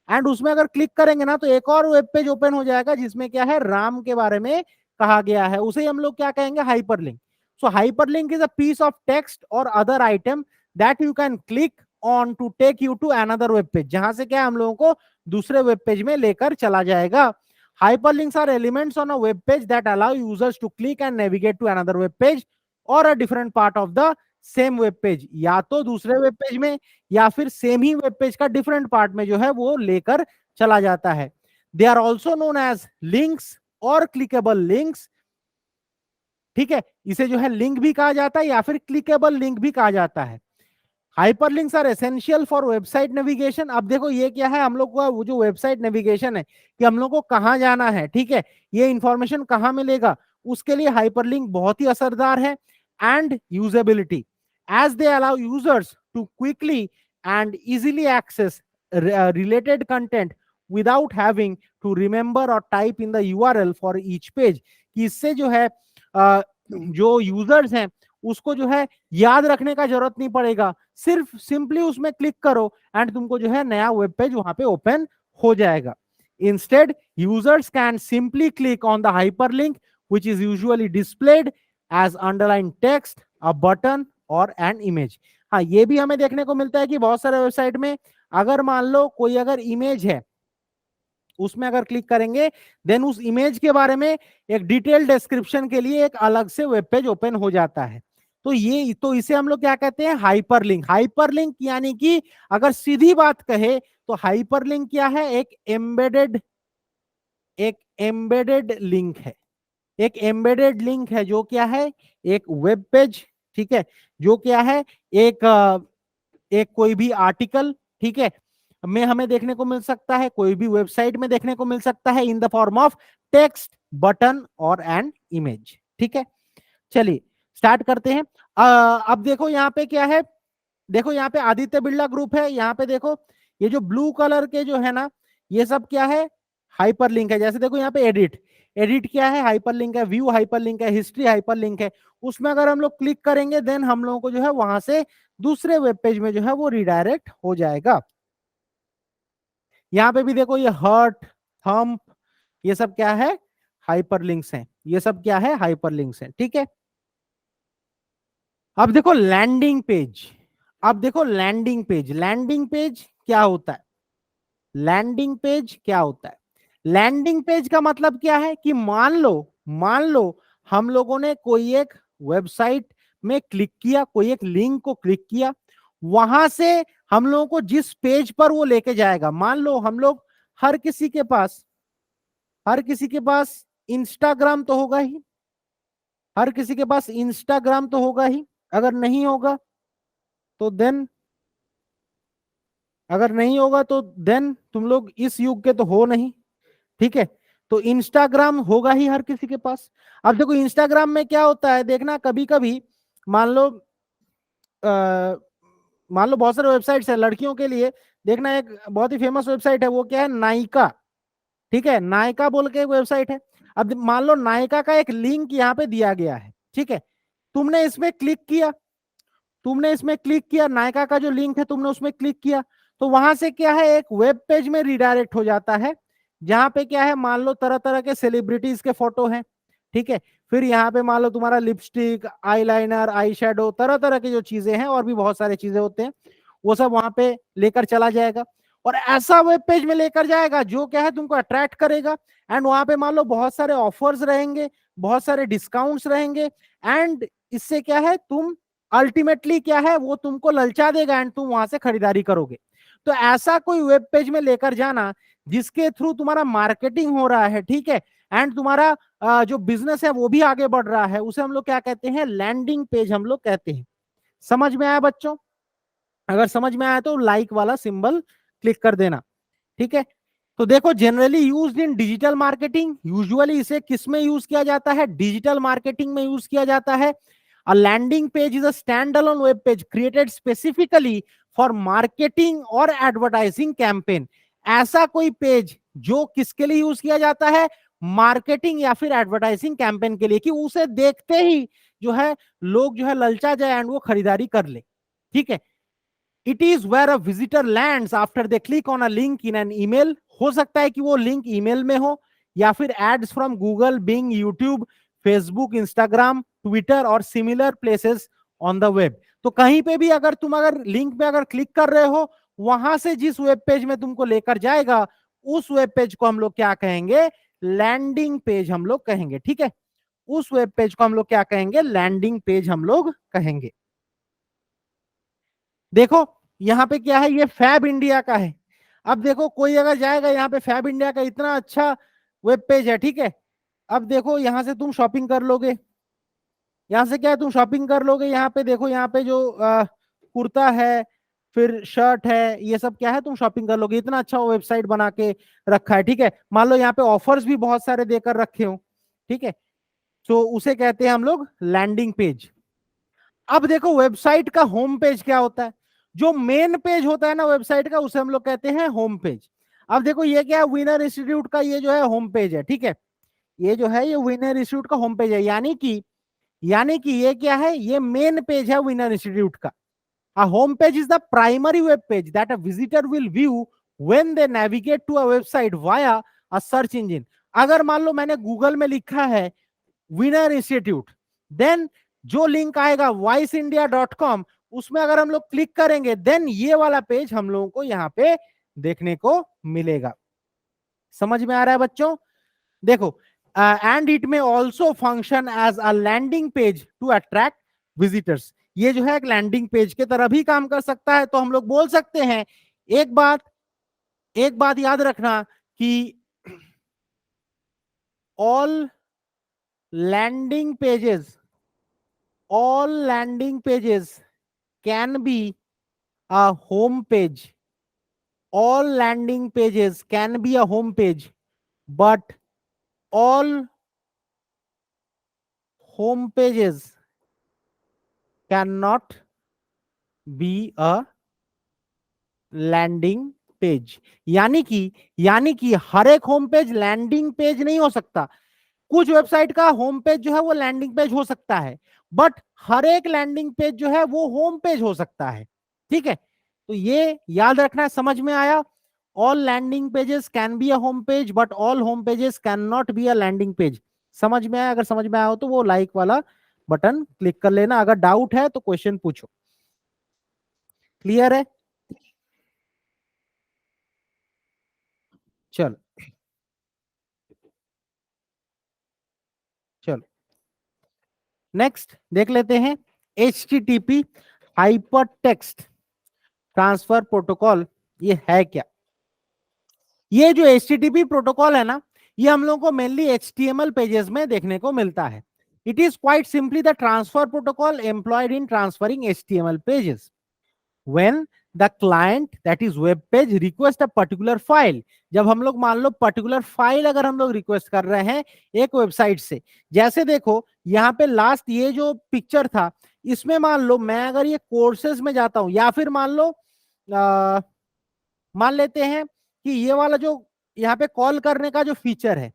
[SPEAKER 1] एंड उसमें अगर क्लिक करेंगे ना तो एक और वेब पेज ओपन हो जाएगा जिसमें क्या है राम के बारे में कहा गया है, उसे हम लोग क्या कहेंगे, hyperlink. So hyperlink is a piece of text और other item that you can click on to take you to another web page, जहां से क्या हम लोगों को दूसरे वेब पेज में लेकर चला जाएगा। Hyperlinks are elements on a web page that allow users to click and navigate to another web page or a different part of the same web page, या तो दूसरे वेब पेज में या फिर सेम ही वेब पेज का different part में जो है वो लेकर चला जाता है। They are also known as links or clickable links, ठीक है। इसे जो है लिंक भी कहा जाता है या फिर क्लिकेबल लिंक भी कहा जाता है। Hyperlinks are essential for website navigation. अब देखो ये क्या है, हम लोग का वो जो वेबसाइट नेविगेशन है कि हम लोग को कहाँ जाना है, ठीक है, ये इंफॉर्मेशन कहाँ मिलेगा, उसके लिए हाइपरलिंक बहुत ही असरदार है। And usability, as they allow users to quickly and easily access related content without having to remember or type in the URL for each page। कि इससे जो है जो यूजर्स हैं उसको जो है याद रखने का जरूरत नहीं पड़ेगा, सिर्फ सिंपली उसमें क्लिक करो एंड तुमको जो है नया वेब पेज वहां पे ओपन हो जाएगा। Instead users can simply click on the hyperlink which is usually displayed as underline text, a button or an image. हाँ, ये भी हमें देखने को मिलता है कि बहुत सारे वेबसाइट में अगर मान लो कोई अगर इमेज है उसमें अगर क्लिक करेंगे देन उस इमेज के बारे में एक डिटेल डिस्क्रिप्शन के लिए एक अलग से वेब पेज ओपन हो जाता है। तो ये तो इसे हम लोग क्या कहते हैं, हाइपरलिंक। हाइपरलिंक यानी कि अगर सीधी बात कहे तो हाइपरलिंक क्या है, एक एम्बेडेड लिंक है। एक एम्बेडेड लिंक है जो क्या है, एक वेब पेज, ठीक है, जो क्या है एक कोई भी आर्टिकल, ठीक है, में हमें देखने को मिल सकता है, कोई भी वेबसाइट में देखने को मिल सकता है इन the form of text, button or an image. ठीक है, चलिए स्टार्ट करते हैं। अब देखो यहाँ पे क्या है, देखो यहाँ पे आदित्य बिरला ग्रुप है, यहाँ पे देखो ये जो ब्लू कलर के जो है ना ये सब क्या है, हाइपरलिंक है। जैसे देखो यहाँ पे एडिट, एडिट क्या है, हाइपरलिंक है। व्यू हाइपरलिंक है, हिस्ट्री हाइपरलिंक है। उसमें अगर हम लोग क्लिक करेंगे देन हम लोगों को जो है वहां से दूसरे वेब पेज में जो है वो रिडायरेक्ट हो जाएगा। यहाँ पे भी देखो ये हर्ट, थंब, ये सब क्या है, हाइपरलिंक्स हैं। ये सब क्या है, हाइपरलिंक्स हैं। ठीक है, अब देखो लैंडिंग पेज। अब देखो लैंडिंग पेज, लैंडिंग पेज क्या होता है, लैंडिंग पेज क्या होता है। लैंडिंग पेज का मतलब क्या है कि मान लो हम लोगों ने कोई एक वेबसाइट में क्लिक किया, कोई एक लिंक को क्लिक किया, वहां से हम लोगों को जिस पेज पर वो लेके जाएगा, मान लो हम लोग हर किसी के पास इंस्टाग्राम तो होगा ही, हर किसी के पास इंस्टाग्राम तो होगा ही। अगर नहीं होगा तो देन अगर नहीं होगा तो देन तुम लोग इस युग के तो हो नहीं। ठीक है, तो इंस्टाग्राम होगा ही हर किसी के पास। अब देखो इंस्टाग्राम में क्या होता है, देखना कभी कभी मान लो मान लो बहुत सारे वेबसाइट्स है लड़कियों के लिए, देखना एक बहुत ही फेमस वेबसाइट है, वो क्या है, नायका। ठीक है, नायका बोल के एक वेबसाइट है। अब मान लो नायका का एक लिंक यहाँ पे दिया गया है, ठीक है, तुमने इसमें क्लिक किया, नायका का जो लिंक है तुमने उसमें क्लिक किया, तो वहां से क्या है, एक वेब पेज में रिडायरेक्ट हो जाता है जहां पे क्या है, मान लो तरह तरह के सेलिब्रिटीज के फोटो हैं। ठीक है, फिर यहाँ पे मान लो तुम्हारा लिपस्टिक, आईलाइनर, आई शेडो, तरह तरह की जो चीजें हैं और भी बहुत सारी चीजें होते हैं, वो सब वहां पे लेकर चला जाएगा और ऐसा वेब पेज में लेकर जाएगा जो क्या है तुमको अट्रैक्ट करेगा। एंड वहां पे मान लो बहुत सारे ऑफर्स रहेंगे, बहुत सारे डिस्काउंट्स रहेंगे एंड इससे क्या है, तुम अल्टीमेटली क्या है वो तुमको ललचा देगा एंड तुम वहां से खरीदारी करोगे। तो ऐसा कोई वेब पेज में लेकर जाना जिसके थ्रू तुम्हारा मार्केटिंग हो रहा है, ठीक है, एंड तुम्हारा जो बिजनेस है वो भी आगे बढ़ रहा है, उसे हम लोग क्या कहते हैं, लैंडिंग पेज हम लोग कहते हैं। समझ में आया बच्चों? अगर समझ में आया तो लाइक वाला सिंबल क्लिक कर देना। ठीक है, तो देखो generally used in digital marketing, usually इसे किस में यूज किया जाता है, डिजिटल मार्केटिंग में यूज किया जाता है। A landing page is a standalone web page created specifically for marketing और advertising campaign। ऐसा कोई पेज जो किसके लिए यूज किया जाता है, मार्केटिंग या फिर एडवर्टाइजिंग कैंपेन के लिए, कि उसे देखते ही जो है लोग जो है ललचा जाए एंड वो खरीदारी कर ले। ठीक है, it is where a visitor lands after they click on a link in an email. हो सकता है कि वो लिंक ईमेल में हो या फिर ads from Google, Bing, YouTube, Facebook, Instagram, Twitter और similar places on the web. तो कहीं पे भी अगर तुम अगर लिंक पे अगर क्लिक कर रहे हो, वहां से जिस वेब पेज में तुमको लेकर जाएगा उस वेब पेज को हम लोग क्या कहेंगे, लैंडिंग पेज हम लोग कहेंगे। ठीक है, उस वेब पेज को हम लोग क्या कहेंगे, लैंडिंग पेज हम लोग कहेंगे। देखो यहाँ पे क्या है, ये फैब इंडिया का है। अब देखो कोई अगर जाएगा यहाँ पे, फैब इंडिया का इतना अच्छा वेब पेज है, ठीक है, अब देखो यहां से तुम शॉपिंग कर लोगे, यहाँ से क्या है, तुम शॉपिंग कर लोगे, यहाँ पे देखो, यहाँ पे जो कुर्ता है, फिर शर्ट है, ये सब क्या है, तुम शॉपिंग कर लोगे। इतना अच्छा वो वेबसाइट बना के रखा है, ठीक है। मान लो यहाँ पे ऑफर्स भी बहुत सारे देकर रखे हो, ठीक है, तो उसे कहते हैं हम लोग लैंडिंग पेज। अब देखो वेबसाइट का होम पेज क्या होता है, जो मेन पेज होता है ना वेबसाइट का, उसे हम लोग कहते हैं होम पेज। अब देखो ये क्या है, विनर इंस्टीट्यूट का ये जो है होम पेज है, ठीक है, ये जो है ये विनर इंस्टीट्यूट का होम पेज है, यानी कि ये क्या है, ये मेन पेज है विनर इंस्टीट्यूट का। A home page is the primary web page that a visitor will view when they navigate to a website via a search engine. अगर मान लो मैंने गूगल में लिखा है विनर इंस्टीट्यूट, देन जो link आएगा voiceindia.com, उसमें अगर हम लोग क्लिक करेंगे, देन ये वाला पेज हम लोगों को यहाँ पे देखने को मिलेगा। समझ में आ रहा है बच्चों? देखो, and it may also function as a landing page to attract visitors. ये जो है एक लैंडिंग पेज के तरह भी काम कर सकता है। तो हम लोग बोल सकते हैं, एक बात याद रखना कि all landing pages can be a home page. All landing pages can be a home page, but all home pages can not be a landing page. यानी कि हर एक होम पेज लैंडिंग पेज नहीं हो सकता। कुछ वेबसाइट का home page जो है वो लैंडिंग पेज हो सकता है, बट हर एक लैंडिंग पेज जो है वो होम पेज हो सकता है, ठीक है। तो ये याद रखना है, समझ में आया? All landing pages can be a home page, but all home pages can not be a landing page. समझ में आया? अगर समझ में आया हो तो वो लाइक वाला बटन क्लिक कर लेना। अगर डाउट है तो क्वेश्चन पूछो। क्लियर है? चलो चलो नेक्स्ट देख लेते हैं, HTTP hyper text transfer protocol, ये है क्या? ये जो HTTP प्रोटोकॉल है ना, ये हम लोगों को मेनली HTML पेजेस में देखने को मिलता है। It is quite simply the transfer protocol employed in transferring HTML pages when the client that is web page request a particular file। जब हम लोग मान लो पर्टिकुलर फाइल अगर हम लोग रिक्वेस्ट कर रहे हैं एक वेबसाइट से, जैसे देखो यहाँ पे लास्ट ये जो पिक्चर था, इसमें मान लो मैं अगर ये कोर्सेज में जाता हूं, या फिर मान लो मान लेते हैं कि ये वाला जो यहाँ पे कॉल करने का जो फीचर है,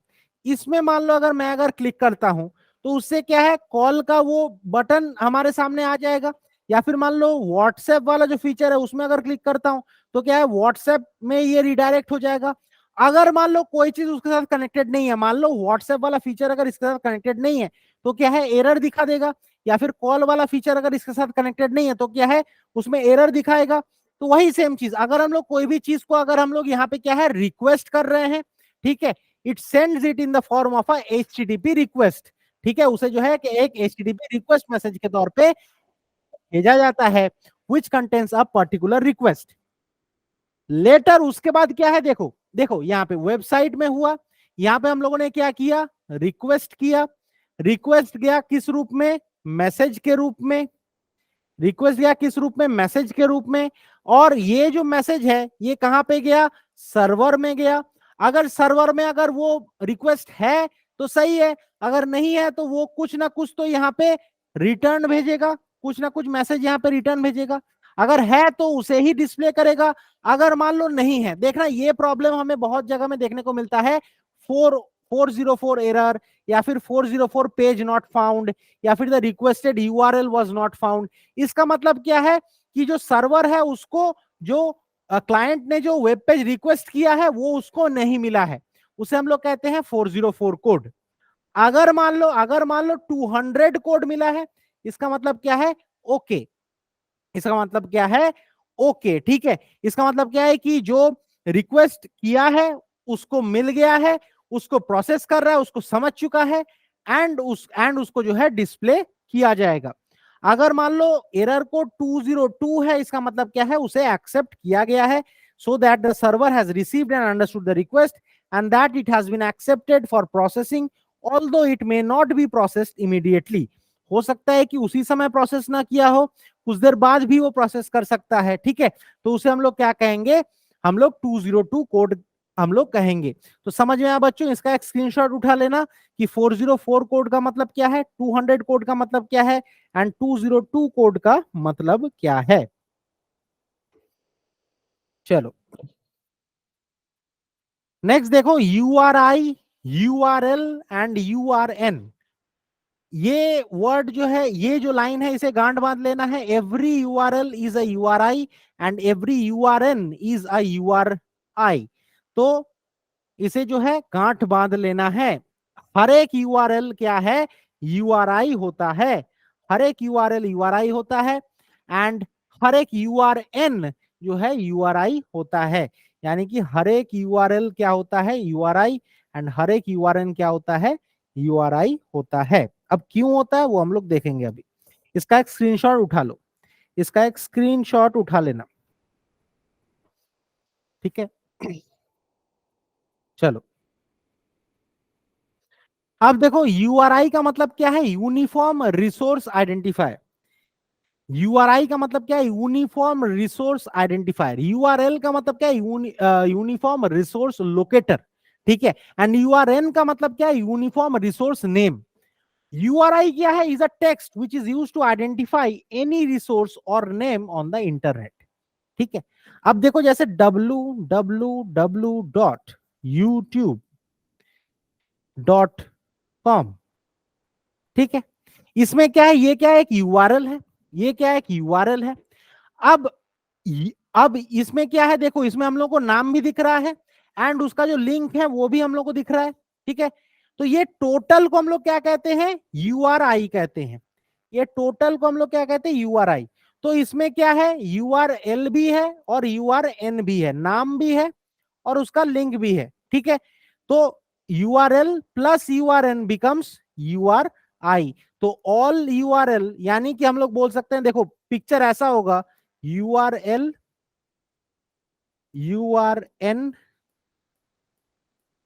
[SPEAKER 1] इसमें मान लो अगर मैं अगर क्लिक करता हूं, तो उससे क्या है, कॉल का वो बटन हमारे सामने आ जाएगा। या फिर मान लो व्हाट्सएप वाला जो फीचर है उसमें अगर क्लिक करता हूं, तो क्या है, व्हाट्सएप में ये रिडायरेक्ट हो जाएगा। अगर मान लो कोई चीज उसके साथ कनेक्टेड नहीं है, मान लो व्हाट्सएप वाला फीचर अगर इसके साथ कनेक्टेड नहीं है, तो क्या है, एरर दिखा देगा। या फिर कॉल वाला फीचर अगर इसके साथ कनेक्टेड नहीं है, तो क्या है, उसमें एरर दिखाएगा। तो वही सेम चीज, अगर हम लोग कोई भी चीज को अगर हम लोग यहाँ पे क्या है, रिक्वेस्ट कर रहे हैं, ठीक है, it sends it in the form of a HTTP request. ठीक है, उसे जो है कि एक HTTP रिक्वेस्ट मैसेज के तौर पे भेजा जाता है, which contains a particular request. Later उसके बाद क्या है, देखो देखो यहाँ पे वेबसाइट में हुआ, यहाँ पे हम लोगों ने क्या किया, रिक्वेस्ट किया। रिक्वेस्ट गया किस रूप में, मैसेज के रूप में। रिक्वेस्ट गया किस रूप में, मैसेज के रूप में। और ये जो मैसेज है ये कहां पे गया, सर्वर में गया। अगर सर्वर में अगर वो रिक्वेस्ट है तो सही है, अगर नहीं है तो वो कुछ ना कुछ तो यहाँ पे रिटर्न भेजेगा, कुछ ना कुछ मैसेज यहाँ पे रिटर्न भेजेगा। अगर है तो उसे ही डिस्प्ले करेगा, अगर मान लो नहीं है। देखना ये प्रॉब्लम हमें बहुत जगह में देखने को मिलता है, 404 एरर, या फिर 404 पेज नॉट फाउंड, या फिर the requested URL was not found. इसका मतलब क्या है कि जो सर्वर है उसको, जो क्लाइंट ने जो वेब पेज रिक्वेस्ट किया है वो उसको नहीं मिला है, उसे हम लोग कहते हैं 404 कोड। अगर मान लो 200 कोड मिला है, इसका मतलब क्या है, ओके। इसका मतलब क्या है, ओके, ठीक है। इसका मतलब क्या है कि जो रिक्वेस्ट किया है उसको मिल गया है, उसको प्रोसेस कर रहा है, उसको समझ चुका है, एंड उसको जो है डिस्प्ले किया जाएगा। अगर मान लो एरर कोड 202 है, इसका मतलब क्या है, उसे एक्सेप्ट किया गया है, so that the server has received and understood the request and that it has been accepted for processing, although it may not be processed immediately. हो सकता है कि उसी समय प्रोसेस ना किया हो, कुछ देर बाद भी वो प्रोसेस कर सकता है, ठीक है। तो उसे हम लोग क्या कहेंगे, हम लोग 202 कोड हम लोग कहेंगे। तो समझ में आया बच्चों, इसका एक स्क्रीनशॉट उठा लेना कि 404 कोड का मतलब क्या है, 200 कोड का मतलब क्या है, एंड 202 कोड का मतलब क्या है। चलो नेक्स्ट देखो, URI, URL एंड URN। ये वर्ड जो है, ये जो लाइन है, इसे गांठ बांध लेना है। Every URL is a URI and every URN is a URI। तो इसे जो है गांठ बांध लेना है। हर एक URL क्या है, URI होता है। हर एक URL URI होता है, एंड हर एक URN जो है URI होता है। यानी कि हर एक URL क्या होता है, URI, एंड हर एक URN क्या होता है, URI होता है। अब क्यों होता है वो हम लोग देखेंगे अभी। इसका एक स्क्रीनशॉट उठा लो, इसका एक स्क्रीनशॉट उठा लेना, ठीक है। चलो अब देखो, URI का मतलब क्या है, यूनिफॉर्म रिसोर्स आइडेंटिफायर। URI का मतलब क्या है, यूनिफॉर्म रिसोर्स आइडेंटिफायर। URL का मतलब क्या है, यूनिफॉर्म रिसोर्स लोकेटर, ठीक है। एंड URN का मतलब क्या है, यूनिफॉर्म रिसोर्स नेम। URI क्या है, is a text which is used to identify any resource और नेम ऑन द इंटरनेट, ठीक है। अब देखो जैसे www.youtube.com, ठीक है। इसमें क्या है, ये क्या है, एक यूआरएल है, ये क्या है, एक यूआरएल है। अब अब इसमें क्या है, देखो इसमें हम लोग को नाम भी दिख रहा है, एंड उसका जो लिंक है वो भी हम लोग को दिख रहा है, ठीक है। तो ये टोटल को हम लोग क्या कहते हैं, URI कहते हैं। ये टोटल को हम लोग क्या कहते हैं, URI। तो इसमें क्या है, URL भी है और URN भी है, नाम भी है और उसका लिंक भी है, ठीक है। तो URL plus URN becomes URI। तो ऑल URL, यानी कि हम लोग बोल सकते हैं, देखो पिक्चर ऐसा होगा, URL, URN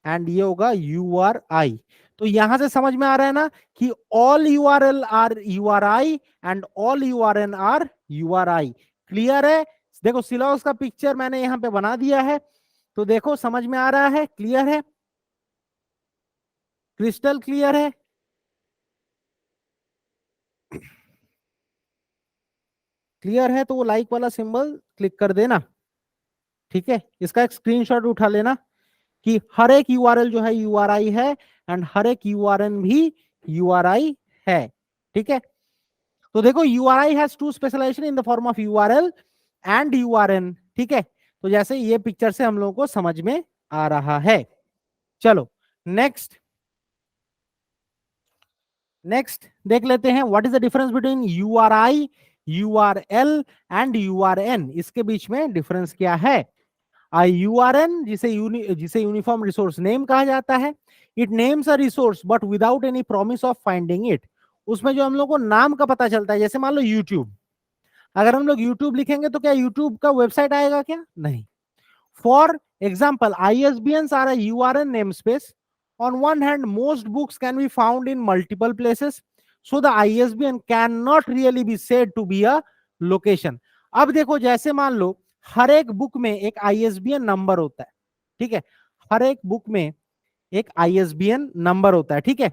[SPEAKER 1] एंड ये होगा URI। तो यहां से समझ में आ रहा है ना कि all URL are URI and all URN are URI। Clear है। देखो सिलेबस का पिक्चर मैंने यहां पे बना दिया है, तो देखो समझ में आ रहा है, क्लियर है, क्रिस्टल क्लियर है। क्लियर है तो वो लाइक वाला सिंबल क्लिक कर देना, ठीक है। इसका एक स्क्रीनशॉट उठा लेना कि हर एक URL जो है URI है, एंड हर एक URN भी URI है, ठीक है। तो देखो URI has two specialization in the form of URL and URN, ठीक है। तो जैसे ये पिक्चर से हम लोगों को समझ में आ रहा है। चलो नेक्स्ट, नेक्स्ट देख लेते हैं, what is the difference between URI, URL and URN। इसके बीच में डिफरेंस क्या है। URN जिसे यूनिफॉर्म रिसोर्स नेम कहा जाता है, it names a resource but without any promise of finding it. उसमें जो हम लोग को नाम का पता चलता है, जैसे मान लो YouTube, अगर हम लोग YouTube लिखेंगे तो क्या YouTube का वेबसाइट आएगा क्या, नहीं। For example, ISBNs are a URN namespace. On one hand, most books can be found in multiple places, so the ISBN cannot really be said to be a location. अब देखो जैसे मान लो हर एक book में एक ISBN नंबर होता है, ठीक है। हर एक बुक में एक ISBN नंबर होता है, ठीक है।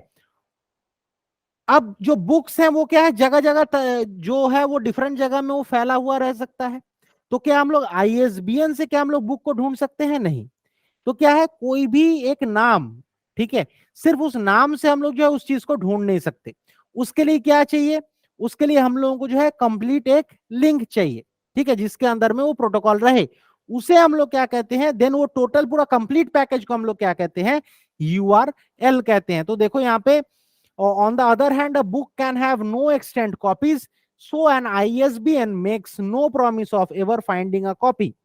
[SPEAKER 1] अब जो बुक्स हैं वो क्या है, जगह जगह जो है वो डिफरेंट जगह में वो फैला हुआ रह सकता है। तो क्या हम लोग ISBN से क्या हम लोग बुक को ढूंढ सकते हैं, नहीं। तो क्या है, कोई भी एक नाम, ठीक है, सिर्फ उस नाम से हम लोग जो है उस चीज को ढूंढ नहीं सकते। उसके लिए क्या चाहिए, उसके लिए हम लोगों को जो है कंप्लीट एक लिंक चाहिए, ठीक है, जिसके अंदर में वो प्रोटोकॉल रहे। उसे हम लोग क्या कहते हैं, देन वो टोटल पूरा कंप्लीट पैकेज को हम लोग क्या कहते हैं, URL कहते हैं। तो देखो यहाँ पे, on the other hand, a book can have no extant copies, so an ISBN makes no promise of ever finding a copy.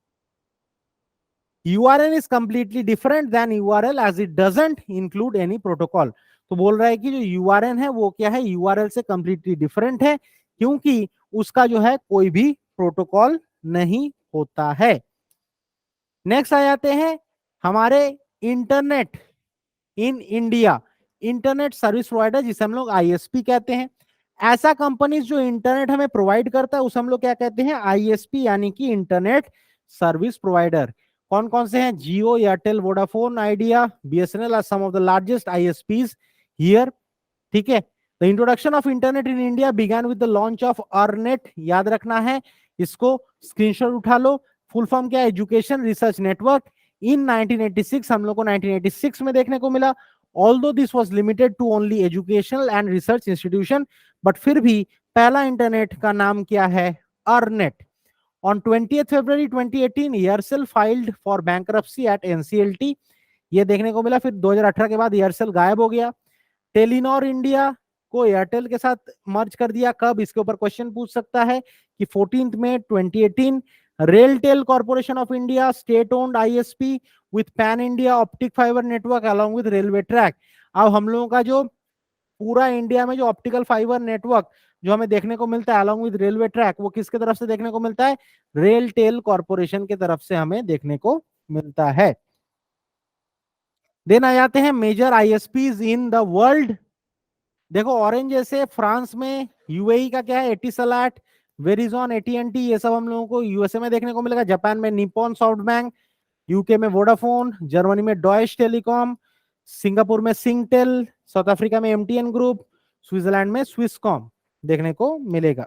[SPEAKER 1] URN is completely different than URL as it doesn't include any protocol. तो बोल रहा है कि जो URN है वो क्या है, URL से completely different है, क्योंकि उसका जो है कोई भी प्रोटोकॉल नहीं होता है। नेक्स्ट आ जाते हैं हमारे internet in India, internet service provider जिसे हम लोग ISP कहते हैं। ऐसा कंपनीज जो इंटरनेट हमें प्रोवाइड करता है उसे हम लोग क्या कहते हैं, आईएसपी, यानी कि इंटरनेट सर्विस प्रोवाइडर। कौन कौन से हैं, Jio, Airtel, Vodafone Idea, BSNL are some of the largest ISPs here. ठीक है, the introduction of internet in India began with the launch of ERNET, याद रखना है इसको, स्क्रीनशॉट उठा लो। फुल फॉर्म क्या है, एजुकेशन रिसर्च नेटवर्क। इन 1986 हम लोग को 1986 में देखने को मिला। Although this was limited to only educational and research institution, but फिर भी पहला इंटरनेट का नाम क्या है, ERNET. On 20th February 2018, Aircel filed for bankruptcy at NCLT, ये देखने को मिला। फिर 2018 के बाद एयरसेल गायब हो गया। टेलीनॉर इंडिया को एयरटेल के साथ मर्ज कर दिया, कब, इसके ऊपर क्वेश्चन पूछ सकता है कि 14 मई 2018। RailTel corporation of India, state owned ISP with pan India optic fibre network along with railway track. अब हम लोगों का जो पूरा इंडिया में जो ऑप्टिकल फाइबर नेटवर्क जो हमें देखने को मिलता है अलोंग विद रेलवे ट्रैक, वो किसके तरफ से देखने को मिलता है, रेलटेल कॉर्पोरेशन के तरफ से हमें देखने को मिलता है। देन आ जाते हैं मेजर आईएसपीज इन द वर्ल्ड। देखो ऑरेंज जैसे फ्रांस में, यूएई का क्या है, एटिसलाट, वेरिजॉन, एटीएनटी, ये सब हम लोगों को यूएसए में देखने को मिलेगा। जापान में निप्पॉन सॉफ्टबैंक, यूके में वोडाफोन, जर्मनी में डॉयश टेलीकॉम, सिंगापुर में सिंगटेल, साउथ अफ्रीका में एमटीएन ग्रुप, स्विट्जरलैंड में स्विसकॉम देखने को मिलेगा।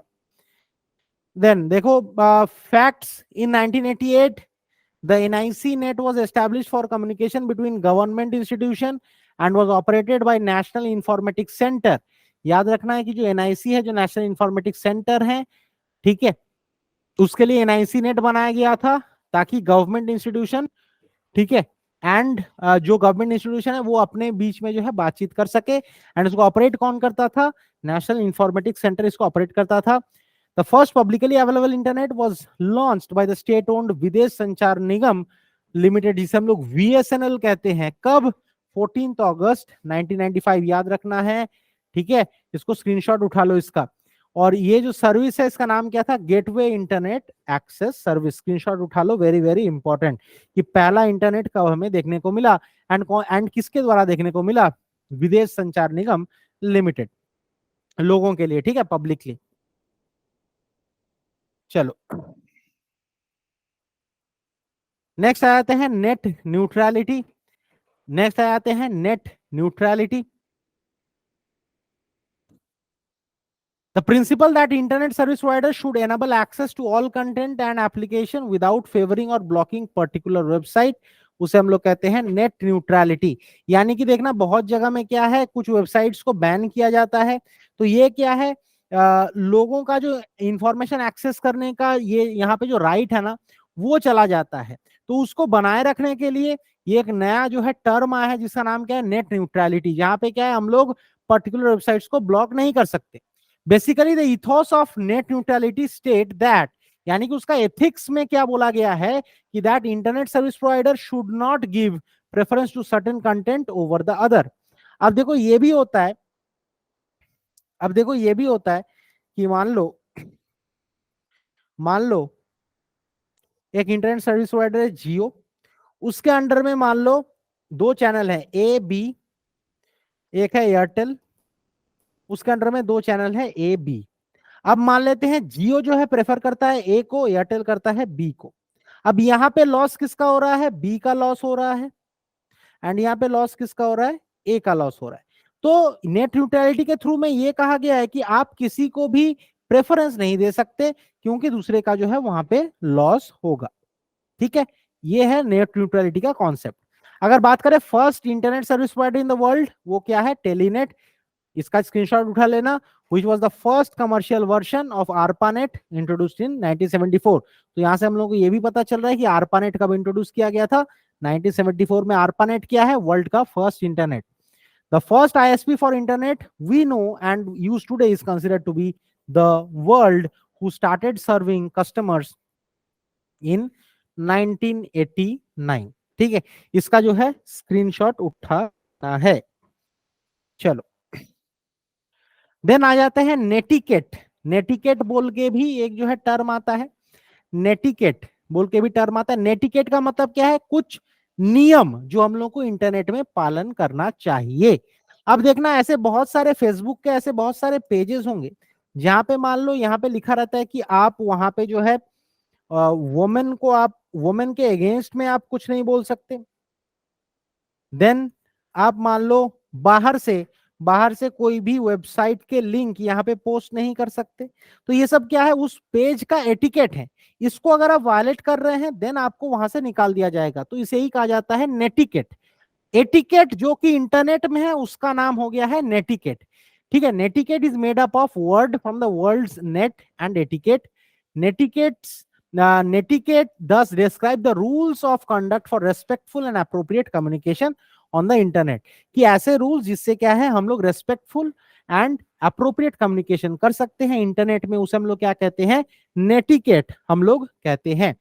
[SPEAKER 1] देन देखो facts, in 1988 the NIC net was established for communication between government institution and was operated by National Informatics Center। याद रखना है कि जो NIC है, जो नेशनल इंफॉर्मेटिक्स सेंटर है, ठीक है, उसके लिए NIC नेट बनाया गया था ताकि गवर्नमेंट इंस्टीट्यूशन, ठीक है, एंड जो गवर्नमेंट इंस्टीट्यूशन है वो अपने बीच में जो है बातचीत कर सके। एंड उसको ऑपरेट कौन करता था, नेशनल इंफॉर्मेटिक्स सेंटर इसको ऑपरेट करता था। The first publicly available internet was launched by the state-owned विदेश संचार निगम लिमिटेड, जिसे हम लोग VSNL कहते हैं, कब, 14 अगस्त 1995, याद रखना है, ठीक है, इसको स्क्रीनशॉट उठा लो इसका। और ये जो सर्विस है इसका नाम क्या था, gateway internet access service, screenshot उठा लो, वेरी वेरी इंपॉर्टेंट, कि पहला इंटरनेट कब हमें देखने को मिला एंड किसके द्वारा देखने को मिला, विदेश संचार निगम लिमिटेड, लोगों के लिए, ठीक है, पब्लिकली। चलो नेक्स्ट आ जाते हैं नेट न्यूट्रलिटी। नेक्स्ट आ जाते हैं net neutrality. The principle that internet service providers should enable access to all content and application without favoring or blocking particular website, उसे हम लोग कहते हैं नेट न्यूट्रलिटी। यानी कि देखना बहुत जगह में क्या है, कुछ वेबसाइट्स को बैन किया जाता है, तो ये क्या है, लोगों का जो इंफॉर्मेशन एक्सेस करने का ये यहाँ पे जो राइट है ना, वो चला जाता है। तो उसको बनाए रखने के लिए ये एक नया जो है टर्म आया है जिसका नाम क्या है, नेट न्यूट्रलिटी, जहाँ पे क्या है, हम लोग पर्टिकुलर वेबसाइट्स को ब्लॉक नहीं कर सकते। Basically the ethos of net neutrality state that, यानी कि उसका एथिक्स में क्या बोला गया है कि that internet service provider should not give preference to certain content over the other. अब देखो ये भी होता है, अब देखो ये भी होता है कि मान लो एक इंटरनेट सर्विस प्रोवाइडर है जियो, उसके अंडर में मान लो दो चैनल है ए बी, एक है एयरटेल, उसके अंडर में दो चैनल है ए बी। अब मान लेते हैं जियो जो है प्रेफर करता है ए को, एयरटेल करता है बी को। अब यहाँ पे लॉस किसका हो रहा है, बी का लॉस हो रहा है, एंड यहाँ पे लॉस किसका हो रहा है, ए का लॉस हो रहा है। तो नेट न्यूट्रलिटी के थ्रू में ये कहा गया है कि आप किसी को भी प्रेफरेंस नहीं दे सकते क्योंकि दूसरे का जो है वहां पे लॉस होगा, ठीक है। ये है नेट न्यूट्रलिटी का कॉन्सेप्ट। अगर बात करें first internet service provider in the world, वो क्या है, टेलीनेट, इसका स्क्रीनशॉट उठा लेना, which was the first commercial version of ARPANET introduced in 1974। तो यहां से हम लोग को ये भी पता चल रहा है कि ARPANET कब इंट्रोड्यूस किया गया था, 1974 में। ARPANET क्या है, वर्ल्ड का first internet. The first ISP for internet we know and use today is considered to be the world who started serving customers in 1989, ठीक है। इसका जो है स्क्रीनशॉट उठाना है। चलो देन आ जाते हैं नेटिकेट। नेटिकेट बोल के भी एक जो है टर्म आता है, नेटिकेट बोल के भी टर्म आता है। नेटिकेट का मतलब क्या है, कुछ नियम जो हम लोग को इंटरनेट में पालन करना चाहिए। अब देखना ऐसे बहुत सारे फेसबुक के ऐसे बहुत सारे पेजेस होंगे जहां पे मान लो यहाँ पे लिखा रहता है कि आप वहां पे जो है वुमेन को, आप वुमेन के अगेंस्ट में आप कुछ नहीं बोल सकते। देन आप मान लो बाहर से कोई भी वेबसाइट के लिंक यहाँ पे पोस्ट नहीं कर सकते। तो ये सब क्या है, उस पेज का एटिकेट है। इसको अगर आप वायलेट कर रहे हैं देन आपको वहां से निकाल दिया जाएगा। तो इसे ही कहा जाता है नेटिकेट। एटिकेट जो कि इंटरनेट में है उसका नाम हो गया है नेटिकेट। ठीक है, netiquette is made up of word from the words net and etiquette. Netiquettes netiquette thus describe the rules of conduct for respectful and appropriate communication on the internet। कि ऐसे रूल्स जिससे क्या है हम लोग रेस्पेक्टफुल एंड अप्रोप्रिएट कम्युनिकेशन कर सकते हैं इंटरनेट में, उसे हम लोग क्या कहते हैं, नेटिकेट हम लोग कहते हैं।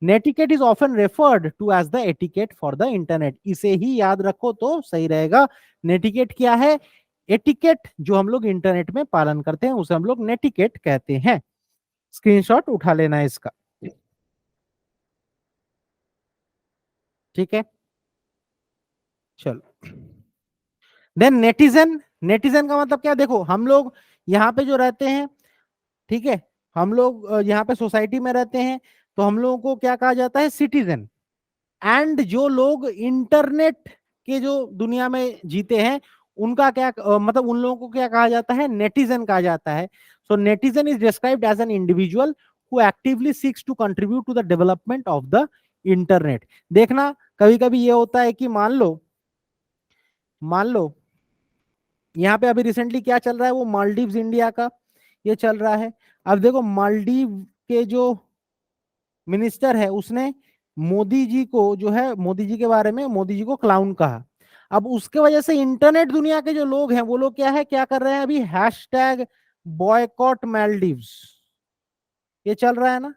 [SPEAKER 1] Netiquette is often referred to as the etiquette for the internet. इसे ही याद रखो तो सही रहेगा। नेटिकेट क्या है, एटिकेट जो हम लोग इंटरनेट में पालन करते हैं उसे हम लोग नेटिकेट कहते हैं। स्क्रीनशॉट उठा लेना है इसका। ठीक है, चलो। Then netizen. नेटिजन का मतलब क्या, देखो हम लोग यहाँ पे जो रहते हैं, ठीक है, हम लोग यहाँ पे सोसाइटी में रहते हैं, तो हम लोगों को क्या कहा जाता है, सिटीजन। एंड जो लोग इंटरनेट के जो दुनिया में जीते हैं उनका क्या मतलब उन लोगों को क्या कहा जाता है, नेटिजन कहा जाता है। So netizen is described as an individual who actively seeks to contribute to the development of the internet. देखना कभी कभी ये होता है कि मान लो यहाँ पे अभी रिसेंटली क्या चल रहा है, वो मालदीव्स इंडिया का ये चल रहा है। अब देखो मालदीव के जो मिनिस्टर है उसने मोदी जी को जो है, मोदी जी के बारे में मोदी जी को क्लाउन कहा। अब उसके वजह से इंटरनेट दुनिया के जो लोग हैं वो लोग क्या है, क्या कर रहे हैं अभी, हैशटैग बॉयकॉट मालदीव्स, ये चल रहा है ना,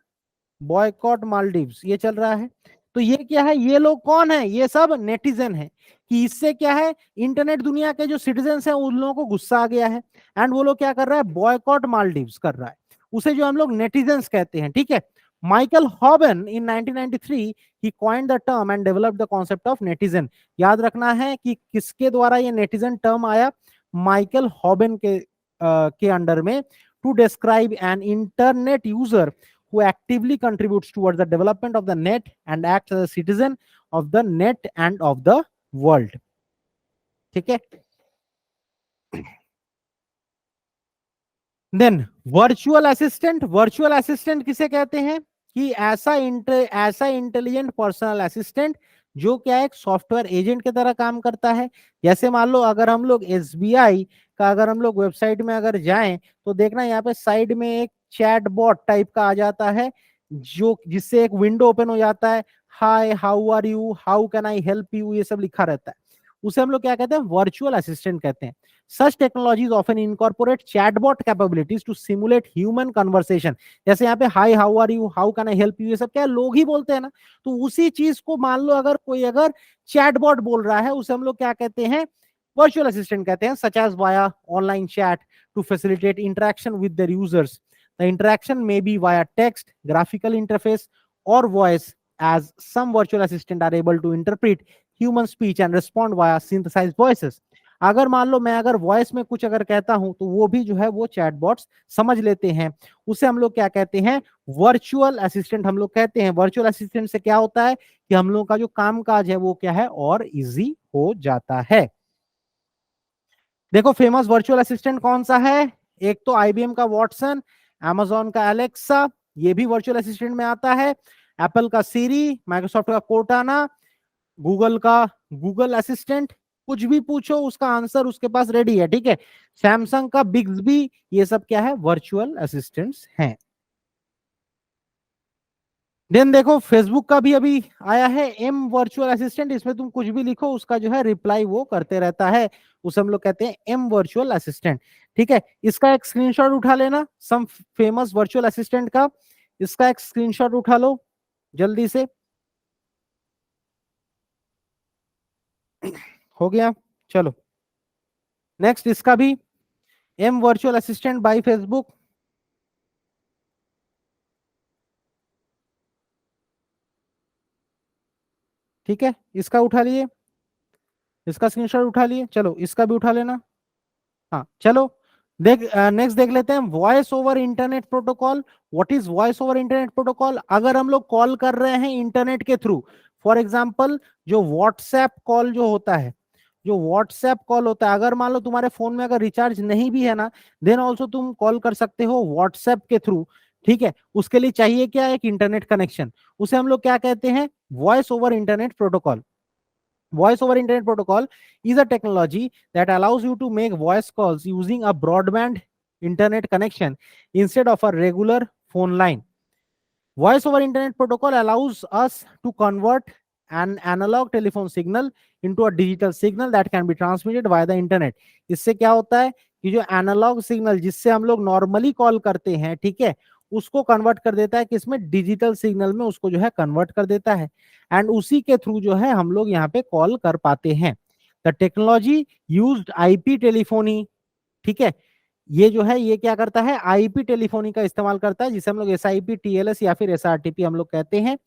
[SPEAKER 1] बॉयकॉट मालदीव्स ये चल रहा है। तो ये क्या है, ये लोग कौन है, ये सब नेटिजन है। कि इससे क्या है, इंटरनेट दुनिया के जो सिटीजन हैं उन लोगों को गुस्सा आ गया है एंड वो लोग क्या कर रहा है, बॉयकॉट मालदीव्स कर रहा है। उसे जो हम लोग नेटिजन्स कहते हैं। ठीक है, माइकल हॉबन इन 1993 ही coined the term and developed the concept of netizen. याद रखना है कि किसके द्वारा ये नेटिजन टर्म आया, माइकल हॉबन के अंडर में, to describe an internet user who actively contributes towards the development of the net and acts as a citizen of the net and of the world। ठीक है, then virtual assistant किसे कहते हैं, कि ऐसा intelligent personal assistant जो क्या एक सॉफ्टवेयर एजेंट की तरह काम करता है। जैसे मान लो अगर हम लोग एसबीआई का अगर हम लोग वेबसाइट में अगर जाएं तो देखना यहाँ पे साइड में एक चैट बॉट टाइप का आ जाता है, जो जिससे एक विंडो ओपन हो जाता है, hi how are you, how can I help you, ये सब लिखा रहता है। उसे हम लोग क्या कहते हैं, वर्चुअल असिस्टेंट कहते हैं। Such technologies often incorporate chatbot capabilities to simulate human conversation। जैसे यहाँ पे hi how are you, how can I help you, ये सब क्या लोग ही बोलते हैं ना। तो उसी चीज को मान लो अगर कोई अगर चैटबॉट बोल रहा है उसे हम लोग क्या कहते हैं, वर्चुअल असिस्टेंट कहते हैं। Such as via online chat to facilitate interaction with their users. The interaction may be via text, graphical interface और voice, as some virtual assistant are able to interpret human speech and respond via synthesized voices। अगर मान लो मैं अगर voice में कुछ अगर कहता हूं तो वो भी जो है वो चैटबॉट्स समझ लेते हैं। उसे हम लोग क्या कहते हैं, वर्चुअल असिस्टेंट हम लोग कहते हैं। वर्चुअल असिस्टेंट से क्या होता है कि हम लोग का जो काम काज है वो क्या है, और इजी हो जाता है। देखो फेमस वर्चुअल असिस्टेंट कौन सा है, एक तो आईबीएम का वॉटसन, amazon का एलेक्सा, ये भी वर्चुअल असिस्टेंट में आता है, एप्पल का सीरी, माइक्रोसॉफ्ट का कोर्टाना, गूगल का गूगल असिस्टेंट। कुछ भी पूछो उसका आंसर उसके पास रेडी है। ठीक है, सैमसंग का बिग्सबी, ये सब क्या है, वर्चुअल असिस्टेंट्स हैं। देन देखो फेसबुक का भी अभी आया है एम वर्चुअल असिस्टेंट। इसमें तुम कुछ भी लिखो उसका जो है रिप्लाई वो करते रहता है, उसे हम लोग कहते हैं एम वर्चुअल असिस्टेंट। ठीक है, इसका एक स्क्रीनशॉट उठा लेना, सम फेमस वर्चुअल असिस्टेंट का, इसका एक स्क्रीनशॉट उठा लो जल्दी से। हो गया, चलो नेक्स्ट इसका भी, M virtual assistant by Facebook. ठीक है, इसका उठा लिए। इसका स्क्रीनशॉट उठा लिए, चलो इसका भी उठा लेना। हाँ चलो देख, नेक्स्ट देख लेते हैं voice over internet protocol. What is voice over internet protocol? अगर हम लोग कॉल कर रहे हैं इंटरनेट के थ्रू, फॉर एग्जांपल जो व्हाट्सएप कॉल जो होता है, जो व्हाट्सएप कॉल होता है, अगर मान लो तुम्हारे फोन में अगर रिचार्ज नहीं भी है ना, देन ऑल्सो तुम कॉल कर सकते हो व्हाट्सएप के थ्रू। ठीक है, उसके लिए चाहिए क्या? एक इंटरनेट कनेक्शन। उसे हम लोग क्या कहते हैं? Voice over internet protocol. Voice over Internet Protocol is a technology that allows you to make voice calls using a broadband internet connection instead of a regular phone line. Voice over Internet Protocol allows us to convert an analog telephone signal into a digital signal that can be transmitted via the internet. इससे क्या होता है कि जो analogue signal जिससे हम लोग normally call करते हैं, ठीक है, उसको कन्वर्ट कर देता है किसमें? डिजिटल सिग्नल में उसको जो है कन्वर्ट कर देता है, एंड उसी के थ्रू जो है हम लोग यहाँ पे कॉल कर पाते हैं। The technology used IP telephony, ठीक है, ये जो है ये क्या करता है? आईपी टेलीफोनी का इस्तेमाल करता है, जिसे हम लोग एसआईपी, टीएलएस या फिर एसआरटीपी हम लोग कहते हैं।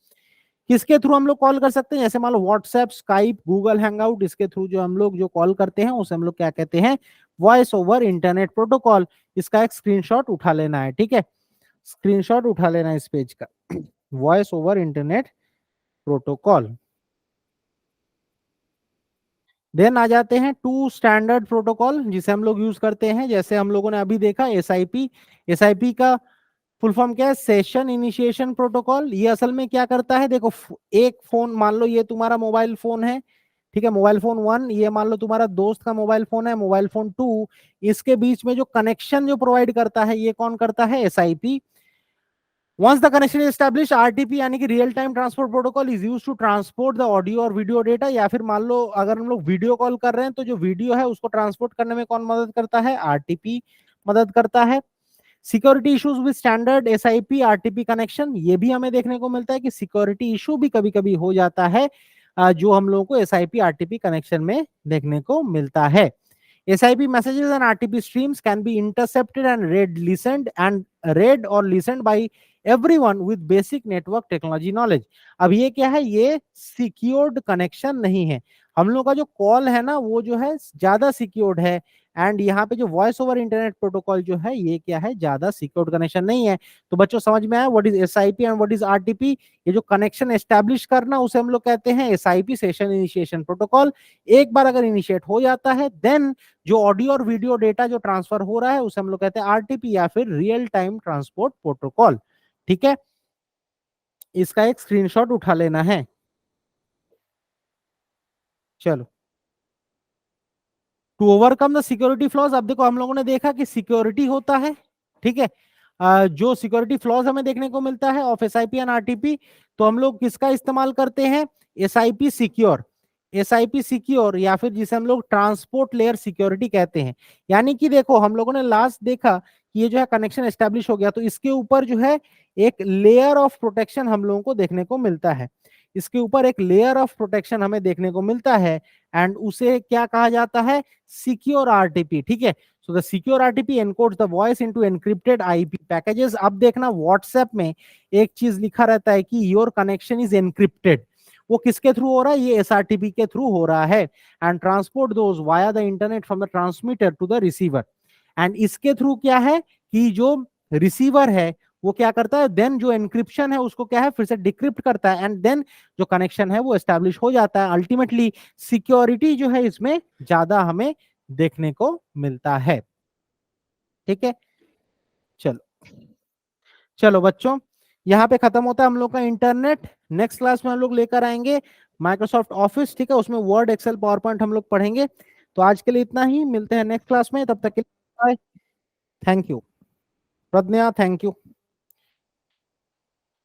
[SPEAKER 1] किसके थ्रू हम लोग कॉल कर सकते हैं? जैसे मान लो व्हाट्सएप, स्काइप, गूगल हैंगआउट, इसके थ्रू जो हम लोग जो कॉल करते हैं उसे हम लोग क्या कहते हैं? Voice over internet protocol. इसका एक स्क्रीनशॉट उठा लेना है, ठीक है, स्क्रीनशॉट उठा लेना है इस पेज का। Voice over internet protocol. Then आ जाते हैं टू स्टैंडर्ड प्रोटोकॉल, जिसे हम लोग यूज करते हैं। जैसे हम लोगों ने अभी देखा एसआईपी। एसआईपी का फुल फॉर्म क्या है? Session initiation protocol. ये असल में क्या करता है? देखो, एक फोन मान लो ये तुम्हारा मोबाइल फोन है, ठीक है, मोबाइल फोन 1, ये मान लो तुम्हारा दोस्त का मोबाइल फोन है, मोबाइल फोन 2, इसके बीच में जो कनेक्शन जो प्रोवाइड करता है ये कौन करता है? SIP. Once the connection is established, RTP यानी कि real time transport protocol is used to transport the audio और वीडियो डेटा। या फिर मान लो अगर हम लोग वीडियो कॉल कर रहे हैं तो जो वीडियो है उसको ट्रांसपोर्ट करने में कौन मदद करता है? आरटीपी मदद करता है। Security issues with standard SIP RTP connection, ये भी हमें देखने को मिलता है कि सिक्योरिटी इशू भी कभी कभी हो जाता है, जो हम लोगों को एसआईपी आरटीपी कनेक्शन में देखने को मिलता है। SIP messages and RTP streams can be intercepted and read or listened by everyone with basic network technology knowledge. अब ये क्या है? ये सिक्योर्ड कनेक्शन नहीं है। हम लोग का जो कॉल है ना वो जो है ज्यादा सिक्योर्ड है, एंड यहाँ पे जो वॉइस ओवर इंटरनेट प्रोटोकॉल जो है ये क्या है? ज्यादा सिक्योर्ड कनेक्शन नहीं है। तो बच्चों समझ में आया what is SIP and what is RTP? ये जो कनेक्शन एस्टैब्लिश करना उसे हम लोग कहते हैं एसआईपी, सेशन इनिशिएशन प्रोटोकॉल। एक बार अगर इनिशिएट हो जाता है देन जो ऑडियो और वीडियो डेटा जो ट्रांसफर हो रहा है उसे हम लोग कहते हैं आरटीपी या फिर रियल टाइम ट्रांसपोर्ट प्रोटोकॉल। ठीक है, इसका एक स्क्रीनशॉट उठा लेना है। चलो, to overcome the security flaws. अब देखो हम लोगों ने देखा कि सिक्योरिटी होता है, ठीक है, जो सिक्योरिटी फ्लॉज हमें देखने को मिलता है ऑफ एसआईपी एंड आरटीपी, तो हम लोग किसका इस्तेमाल करते हैं? SIP secure. एसआईपी सिक्योर या फिर जिसे हम लोग ट्रांसपोर्ट लेयर सिक्योरिटी कहते हैं। यानी कि देखो हम लोगों ने लास्ट देखा कि ये जो है कनेक्शन एस्टेब्लिश हो गया, तो इसके ऊपर जो है एक लेयर ऑफ प्रोटेक्शन हम लोगों को देखने को मिलता है। इसके ऊपर एक लेयर ऑफ प्रोटेक्शन हमें देखने को मिलता है, एंड उसे क्या कहा जाता है? Secure RTP. ठीक है, so the secure RTP encodes the voice into encrypted IP packages. अब देखना व्हाट्सएप में एक चीज लिखा रहता है कि योर कनेक्शन इज एनक्रिप्टेड। वो किसके थ्रू हो रहा है? ये एसआरटीपी के थ्रू हो रहा है, and transport those via the internet from the transmitter to the receiver. And इसके थ्रू क्या है कि जो रिसीवर है वो क्या करता है? देन जो एनक्रिप्शन है उसको क्या है? फिर से डिक्रिप्ट करता है, एंड देन जो कनेक्शन है वो एस्टैब्लिश हो जाता है। अल्टीमेटली सिक्योरिटी जो है इसमें ज्यादा हमें देखने को मिलता है। ठीक है, चलो चलो बच्चों, यहाँ पे खत्म होता है हम लोग का इंटरनेट। नेक्स्ट क्लास में हम लोग लेकर आएंगे माइक्रोसॉफ्ट ऑफिस, ठीक है, उसमें वर्ड, एक्सेल, पावर पॉइंट हम लोग पढ़ेंगे। तो आज के लिए इतना ही, मिलते हैं नेक्स्ट क्लास में, तब तक के लिए bye. Thank you Pragya, thank you.